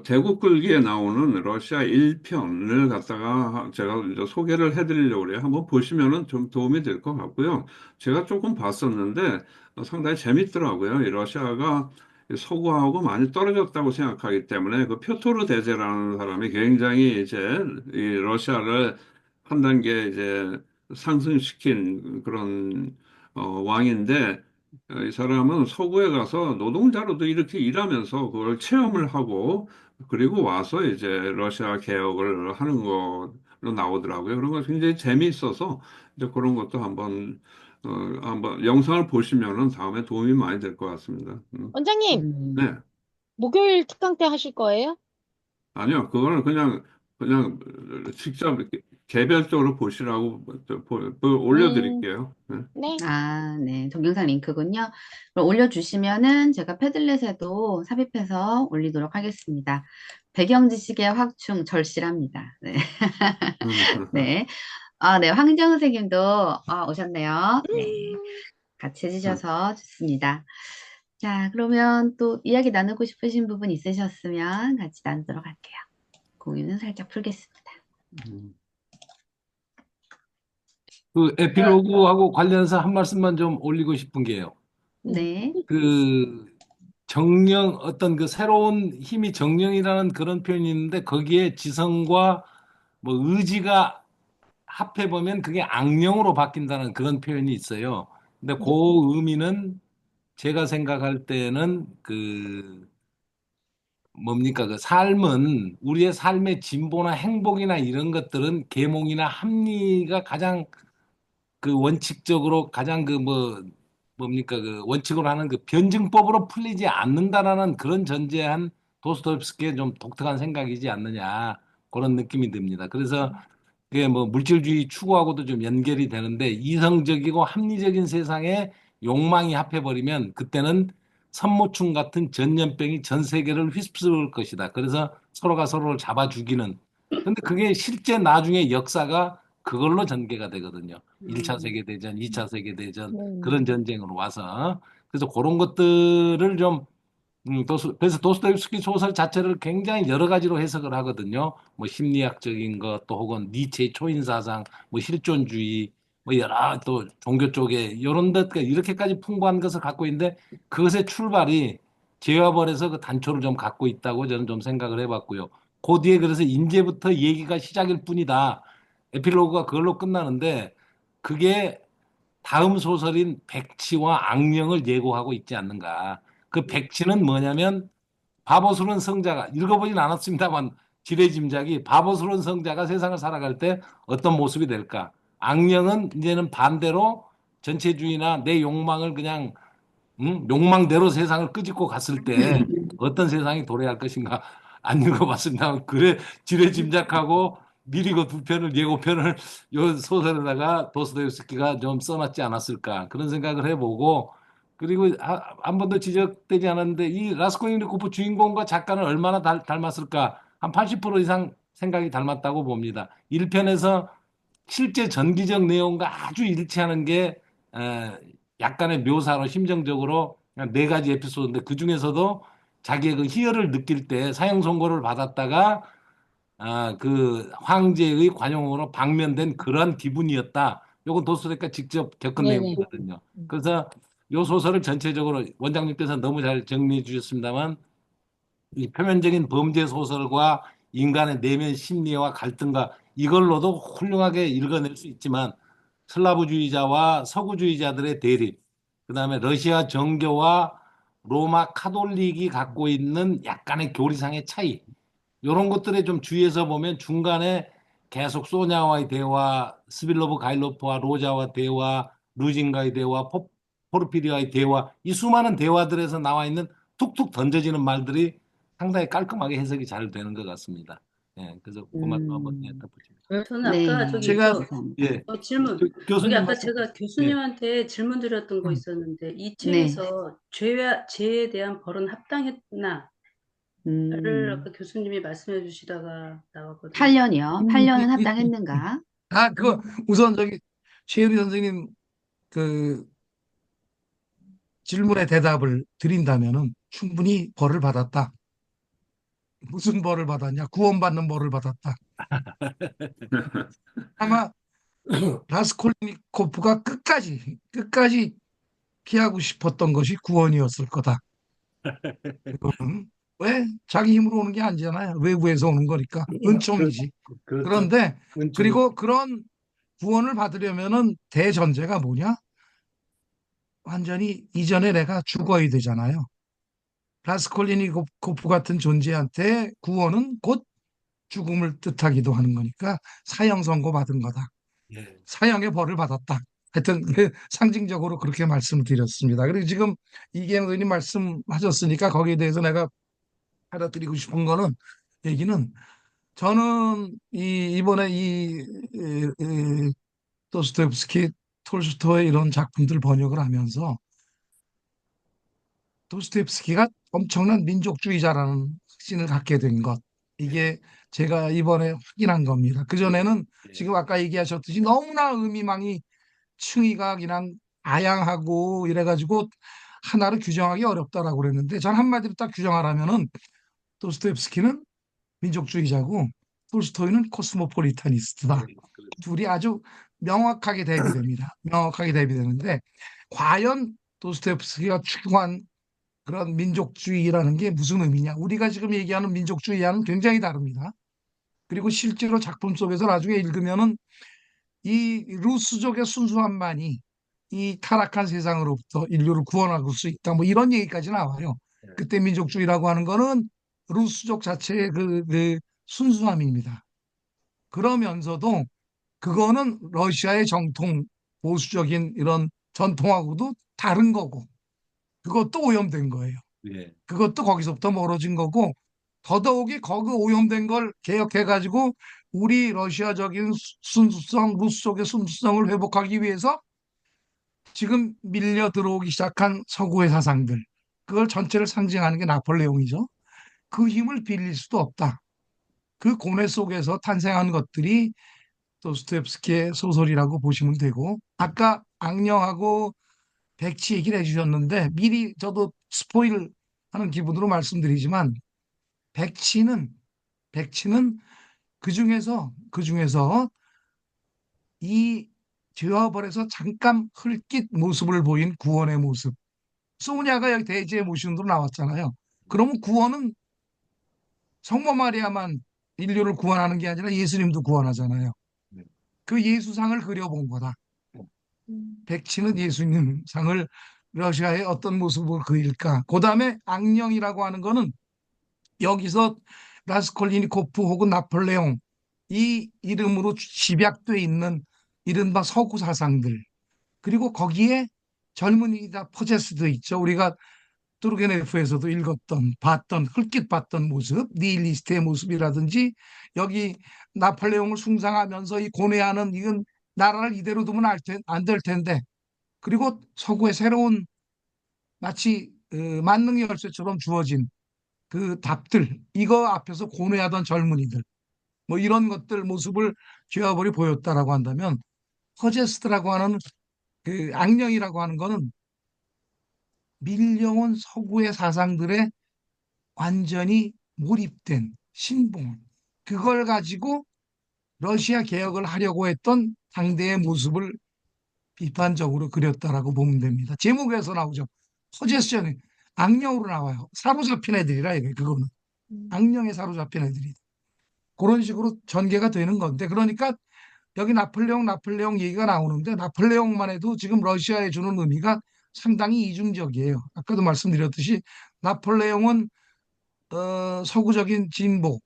대국 끌기에 나오는 러시아 1편을 갖다가 제가 이제 소개를 해드리려고 그래요. 한번 보시면은 좀 도움이 될 것 같고요. 제가 조금 봤었는데 상당히 재밌더라고요. 이 러시아가 서구하고 많이 떨어졌다고 생각하기 때문에 그 표토르 대제라는 사람이 굉장히 이제 이 러시아를 한 단계 이제 상승시킨 그런 왕인데 이 사람은 서구에 가서 노동자로도 이렇게 일하면서 그걸 체험을 하고 그리고 와서 이제 러시아 개혁을 하는 거로 나오더라고요. 그런 거 굉장히 재미있어서 이제 그런 것도 한번 영상을 보시면은 다음에 도움이 많이 될 것 같습니다. 원장님, 네. 목요일 특강 때 하실 거예요? 아니요. 그거는 그냥 직접 이렇게 개별적으로 보시라고 올려드릴게요. 네. 네. 아, 네. 동영상 링크군요. 그럼 올려주시면은 제가 패들렛에도 삽입해서 올리도록 하겠습니다. 배경 지식의 확충 절실합니다. 네. 네. 아, 네. 황정 선생님도 오셨네요. 네. 같이 해주셔서 좋습니다. 자, 그러면 또 이야기 나누고 싶으신 부분 있으셨으면 같이 나누도록 할게요. 공유는 살짝 풀겠습니다. 그 에필로그하고 관련해서 한 말씀만 좀 올리고 싶은 게요. 네. 그 정령 어떤 그 새로운 힘이 정령이라는 그런 표현이 있는데 거기에 지성과 뭐 의지가 합해 보면 그게 악령으로 바뀐다는 그런 표현이 있어요. 근데 그 의미는 제가 생각할 때는 그 뭡니까 그 삶은 우리의 삶의 진보나 행복이나 이런 것들은 계몽이나 합리가 가장 그 원칙적으로 가장 그 뭡니까 그 원칙으로 하는 그 변증법으로 풀리지 않는다라는 그런 전제한 도스토옙스키의 좀 독특한 생각이지 않느냐 그런 느낌이 듭니다. 그래서 그게 뭐 물질주의 추구하고도 좀 연결이 되는데 이성적이고 합리적인 세상에 욕망이 합해버리면 그때는 선모충 같은 전염병이 전 세계를 휩쓸 것이다. 그래서 서로가 서로를 잡아 죽이는. 근데 그게 실제 나중에 역사가 그걸로 전개가 되거든요. 1차 세계대전, 2차 세계대전 그런 전쟁으로 와서 그래서 그런 것들을 좀 그래서 도스토옙스키 소설 자체를 굉장히 여러 가지로 해석을 하거든요. 뭐 심리학적인 것, 또 혹은 니체의 초인 사상, 뭐 실존주의, 뭐 여러 또 종교 쪽에 이런 것 이렇게까지 풍부한 것을 갖고 있는데 그것의 출발이 제와벌에서 그 단초를 좀 갖고 있다고 저는 좀 생각을 해봤고요. 그 뒤에 그래서 이제부터 얘기가 시작일 뿐이다. 에필로그가 그걸로 끝나는데 그게 다음 소설인 백치와 악령을 예고하고 있지 않는가. 그 백치는 뭐냐면 바보스러운 성자가 읽어보진 않았습니다만 지레짐작이 바보스러운 성자가 세상을 살아갈 때 어떤 모습이 될까. 악령은 이제는 반대로 전체주의나 내 욕망을 그냥 욕망대로 세상을 끄집고 갔을 때 어떤 세상이 도래할 것인가 안 읽어봤습니다. 그래 지레 짐작하고 미리 그 두 편을 예고편을 요 소설에다가 도스토옙스키가 좀 써놨지 않았을까 그런 생각을 해보고 그리고 한 번도 지적되지 않았는데 이 라스콜니코프 주인공과 작가는 얼마나 닮았을까 한 80% 이상 생각이 닮았다고 봅니다. 1편에서 실제 전기적 내용과 아주 일치하는 게 약간의 묘사로 심정적으로 그냥 네 가지 에피소드인데 그 중에서도 자기의 그 희열을 느낄 때 사형 선고를 받았다가 그 황제의 관용으로 방면된 그런 기분이었다. 요건 도스토옙스키가 직접 겪은 네네. 내용이거든요. 그래서 요 소설을 전체적으로 원장님께서 너무 잘 정리해 주셨습니다만 이 표면적인 범죄 소설과 인간의 내면 심리와 갈등과 이걸로도 훌륭하게 읽어낼 수 있지만 슬라브주의자와 서구주의자들의 대립, 그다음에 러시아 정교와 로마 카톨릭이 갖고 있는 약간의 교리상의 차이, 이런 것들에 좀 주의해서 보면 중간에 계속 소냐와의 대화, 스빌로브 가일로프와 로자와 대화, 루진과의 대화, 포르피리와의 대화, 이 수많은 대화들에서 나와 있는 툭툭 던져지는 말들이 상당히 깔끔하게 해석이 잘 되는 것 같습니다. 예, 그래서 그 말씀 한번 덧붙입니다. 저는 아까 네. 저기 제가 감사합니다. 예, 질문. 저기 교수님 아까 말씀. 제가 예, 교수님한테 질문 드렸던 거 음, 있었는데 이 네. 책에서 죄에 대한 벌은 합당했나를 아까 교수님이 말씀해 주시다가 나왔거든요. 8년이요. 8년은 합당했는가? 그거 우선 저기 최유리 선생님 그 질문에 대답을 드린다면은 충분히 벌을 받았다. 무슨 벌을 받았냐? 구원받는 벌을 받았다. 아마 라스콜니코프가 끝까지 피하고 싶었던 것이 구원이었을 거다. 왜? 자기 힘으로 오는 게 아니잖아요. 외부에서 오는 거니까. 은총이지. 그렇죠. 그런데 은총이. 그리고 그런 구원을 받으려면은 대전제가 뭐냐? 완전히 이전에 내가 죽어야 되잖아요. 라스콜리니코프 같은 존재한테 구원은 곧 죽음을 뜻하기도 하는 거니까 사형 선고 받은 거다. 예. 사형의 벌을 받았다. 하여튼 상징적으로 그렇게 말씀드렸습니다. 그리고 지금 이계영 의원님 말씀하셨으니까 거기에 대해서 내가 알아드리고 싶은 거는 얘기는 저는 이번에 도스토옙스키, 톨스토이 이런 작품들 번역을 하면서 도스토옙스키가 엄청난 민족주의자라는 확신을 갖게 된 것. 이게 제가 이번에 확인한 겁니다. 그전에는 예. 지금 아까 얘기하셨듯이 너무나 의미망이 층위가 그냥 다양하고 이래가지고 하나로 규정하기 어렵다라고 그랬는데 전 한마디로 딱 규정하라면은 도스토옙스키는 민족주의자고 톨스토이는 코스모폴리타니스트다. 둘이 아주 명확하게 대비됩니다. 명확하게 대비되는데 과연 도스토옙스키가 추구한 그런 민족주의라는 게 무슨 의미냐? 우리가 지금 얘기하는 민족주의와는 굉장히 다릅니다. 그리고 실제로 작품 속에서 나중에 읽으면은 이 루스족의 순수함만이 이 타락한 세상으로부터 인류를 구원할 수 있다. 뭐 이런 얘기까지 나와요. 그때 민족주의라고 하는 거는 루스족 자체의 그 순수함입니다. 그러면서도 그거는 러시아의 정통 보수적인 이런 전통하고도 다른 거고 그것도 오염된 거예요. 예. 그것도 거기서부터 멀어진 거고 더더욱이 거기 오염된 걸 개혁해가지고 우리 러시아적인 순수성, 루스족의 순수성을 회복하기 위해서 지금 밀려 들어오기 시작한 서구의 사상들 그걸 전체를 상징하는 게 나폴레옹이죠. 그 힘을 빌릴 수도 없다. 그 고뇌 속에서 탄생한 것들이 도스토옙스키의 소설이라고 보시면 되고 아까 악령하고 백치 얘기를 해주셨는데 미리 저도 스포일 하는 기분으로 말씀드리지만 백치는 그 중에서 이 죄와 벌에서 잠깐 흘낏 모습을 보인 구원의 모습. 소냐가 여기 대지의 모신으로 나왔잖아요. 그러면 구원은 성모 마리아만 인류를 구원하는 게 아니라 예수님도 구원하잖아요. 그 예수상을 그려본 거다. 백치는 예수님 상을 러시아의 어떤 모습으로 그릴까? 그 다음에 악령이라고 하는 거는 여기서 라스콜리니코프 혹은 나폴레옹 이 이름으로 집약돼 있는 이른바 서구 사상들 그리고 거기에 젊은이다 포제스도 있죠. 우리가 투르게네프에서도 읽었던 봤던 흘낏 봤던 모습 니힐리스트의 모습이라든지 여기 나폴레옹을 숭상하면서 이 고뇌하는 이건 나라를 이대로 두면 안 될 텐데 그리고 서구의 새로운 마치 만능 열쇠처럼 주어진 그 답들 이거 앞에서 고뇌하던 젊은이들 뭐 이런 것들 모습을 쥐어버리 보였다라고 한다면 허제스트라고 하는 그 악령이라고 하는 거는 밀려온 서구의 사상들에 완전히 몰입된 신봉 그걸 가지고 러시아 개혁을 하려고 했던 당대의 모습을 비판적으로 그렸다라고 보면 됩니다. 제목에서 나오죠. 허제스트는 악령으로 나와요. 사로잡힌 애들이라 이게 그거는 악령에 사로잡힌 애들이 그런 식으로 전개가 되는 건데 그러니까 여기 나폴레옹 얘기가 나오는데 나폴레옹만 해도 지금 러시아에 주는 의미가 상당히 이중적이에요. 아까도 말씀드렸듯이 나폴레옹은 서구적인 진보,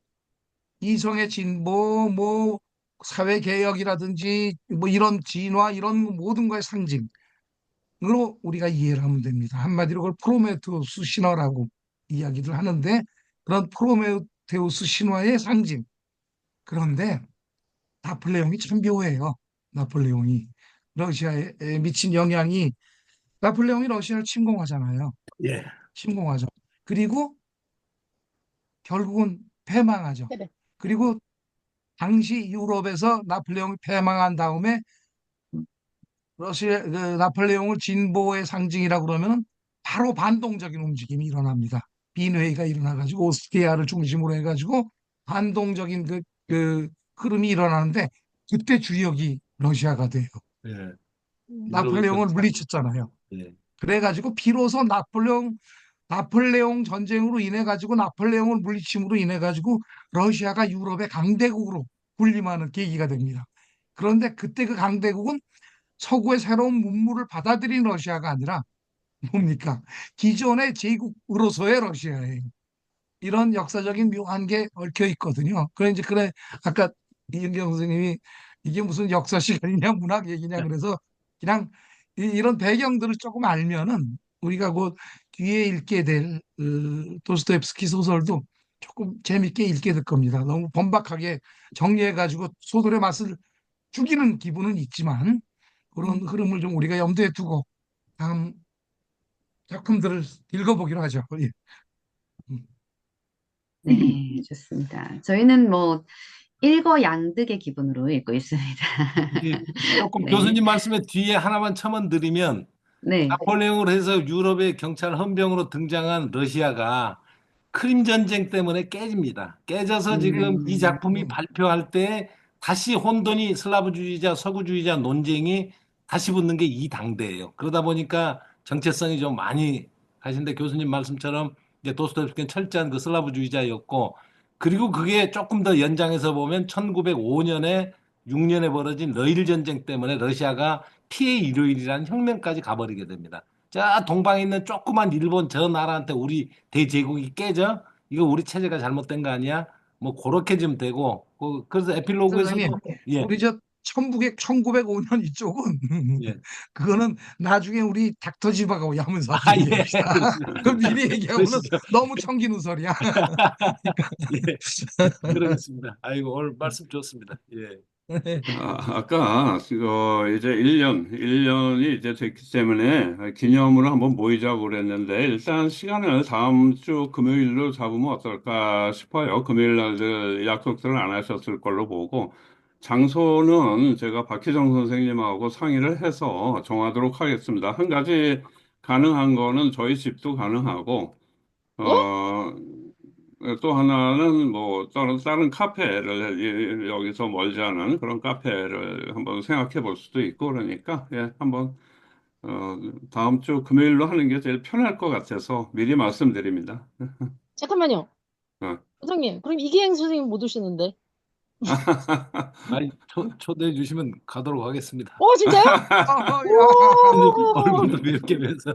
이성의 진보, 뭐 사회 개혁이라든지 뭐 이런 진화 이런 모든 거의 상징으로 우리가 이해를 하면 됩니다. 한마디로 그걸 프로메테우스 신화라고 이야기를 하는데 그런 프로메테우스 신화의 상징. 그런데 나폴레옹이 참 묘해요. 나폴레옹이 러시아에 미친 영향이 나폴레옹이 러시아를 침공하잖아요. 예. 침공하죠. 그리고 결국은 패망하죠. 그리고 당시 유럽에서 나폴레옹이 패망한 다음에 러시아 나폴레옹을 진보의 상징이라고 그러면 바로 반동적인 움직임이 일어납니다. 빈회의가 일어나가지고 오스트리아를 중심으로 해가지고 반동적인 그 흐름이 일어나는데 그때 주역이 러시아가 돼요. 예. 나폴레옹을 물리쳤잖아요. 예. 그래가지고 비로소 나폴레옹 전쟁으로 인해 가지고 나폴레옹을 물리침으로 인해 가지고 러시아가 유럽의 강대국으로 군림하는 계기가 됩니다. 그런데 그때 그 강대국은 서구의 새로운 문물을 받아들인 러시아가 아니라 뭡니까? 기존의 제국으로서의 러시아예요. 이런 역사적인 묘한 게 얽혀 있거든요. 그래 아까 이은경 선생님이 이게 무슨 역사 시간이냐 문학 얘기냐 그래서 그냥 이런 배경들을 조금 알면은 우리가 곧 뒤에 읽게 될 도스토옙스키 소설도 조금 재밌게 읽게 될 겁니다. 너무 번박하게 정리해가지고 소설의 맛을 죽이는 기분은 있지만 그런 흐름을 좀 우리가 염두에 두고 다음 작품들을 읽어보기로 하죠. 예. 네, 좋습니다. 저희는 뭐 일거양득의 기분으로 읽고 있습니다. 조금 네. 교수님 말씀에 뒤에 하나만 첨언 드리면 네. 나폴레옹을 해서 유럽의 경찰 헌병으로 등장한 러시아가 크림 전쟁 때문에 깨집니다. 깨져서 지금 이 작품이 발표할 때 다시 혼돈이 슬라브주의자, 서구주의자 논쟁이 다시 붙는 게 이 당대예요. 그러다 보니까 정체성이 좀 많이 가신데 교수님 말씀처럼 이제 도스토옙스키는 철저한 그 슬라브주의자였고 그리고 그게 조금 더 연장해서 보면 1905년에 6년에 벌어진 러일 전쟁 때문에 러시아가 피해 일요일이라는 혁명까지 가버리게 됩니다. 자, 동방에 있는 조그만 일본 저 나라한테 우리 대제국이 깨져? 이거 우리 체제가 잘못된 거 아니야? 뭐 그렇게 좀 되고 그래서 선생님, 에필로그에서도 예, 우리 저 1905년 이쪽은 예. 그거는 나중에 우리 닥터지바가 야문사 아, 예. 얘기합시다. 그럼 미리 얘기하면은 그러시죠. 너무 청기누설이야. 예, 그러겠습니다. 아이고, 오늘 말씀 좋습니다. 예. 아까 이제 1년이 이제 됐기 때문에 기념으로 한번 모이자고 그랬는데 일단 시간을 다음 주 금요일로 잡으면 어떨까 싶어요. 금요일 날 약속들을 안 하셨을 걸로 보고 장소는 제가 박희정 선생님하고 상의를 해서 정하도록 하겠습니다. 한 가지 가능한 거는 저희 집도 가능하고 어, 또 하나는 뭐 다른 카페를 여기서 멀지 않은 그런 카페를 한번 생각해 볼 수도 있고 그러니까 예, 한번 어, 다음 주 금요일로 하는 게 제일 편할 것 같아서 미리 말씀드립니다. 잠깐만요. 어. 선생님, 그럼 이기행 선생님 못 오시는데? 아니, 초대해 주시면 가도록 하겠습니다. 진짜요? 얼굴도 이렇게 뵈서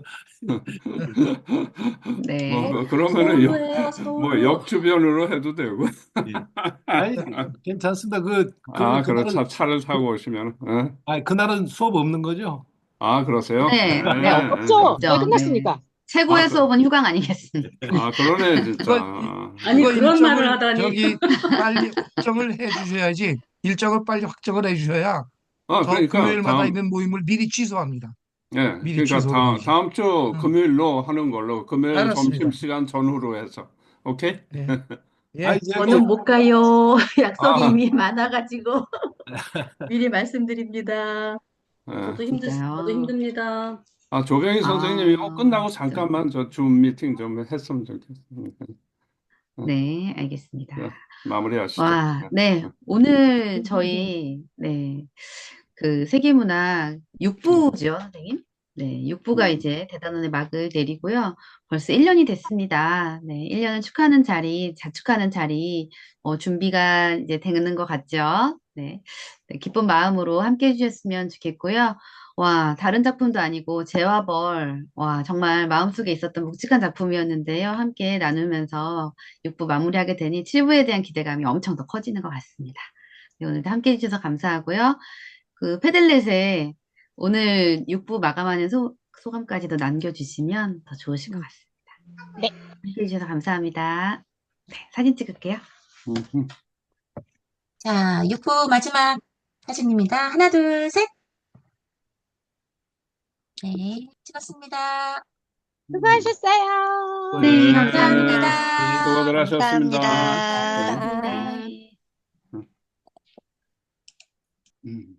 네. 그러면은 서운해요, 뭐 역주변으로 해도 되고. 예. 아니, 괜찮습니다. 그러면 그렇죠. 차를 타고 오시면. 그날은 수업 없는 거죠? 아, 그러세요? 네, 네, 네, 없죠. 없죠. 끝났으니까. 최고의 아, 수업은 휴강 아니겠습니까? 그러네, 진짜. 아니, 그거 그런 말을 일정을 하다니. 저기 빨리 확정을 해 주셔야지. 일정을 빨리 확정을 해 주셔야 저 그러니까 금요일마다 있는 모임을 미리 취소합니다. 예, 미리 그러니까 취소를 해야지. 다음 주 금요일로 하는 걸로 금요일 알았습니다. 점심시간 전후로 해서. 오케이? 예. 아, 예. 이제 저는 못 가요. 약속이 아. 이미 많아가지고 미리 말씀드립니다. 예. 저도 힘듭니다. 조경희 선생님 이거 끝나고 진짜. 잠깐만 저 줌 미팅 좀 했으면 좋겠습니다. 네, 알겠습니다. 마무리하시죠. 와, 네. 오늘 저희, 그 세계문학 6부죠, 선생님? 네, 6부가 이제 대단원의 막을 내리고요. 벌써 1년이 됐습니다. 네, 1년을 축하하는 자리, 자축하는 자리, 준비가 이제 되는 것 같죠? 네, 기쁜 마음으로 함께 해주셨으면 좋겠고요. 와, 다른 작품도 아니고, 재화벌, 와, 정말 마음속에 있었던 묵직한 작품이었는데요. 함께 나누면서 6부 마무리하게 되니 7부에 대한 기대감이 엄청 더 커지는 것 같습니다. 네, 오늘도 함께 해주셔서 감사하고요. 그 패들렛에 오늘 6부 마감하는 소감까지도 남겨주시면 더 좋으실 것 같습니다. 네. 함께 해주셔서 감사합니다. 네, 사진 찍을게요. 자, 6부 마지막 사진입니다. 하나, 둘, 셋. 네, 찍었습니다. 수고하셨어요. 네, 감사합니다. 수고들 하셨습니다. 감사합니다. 네. 음.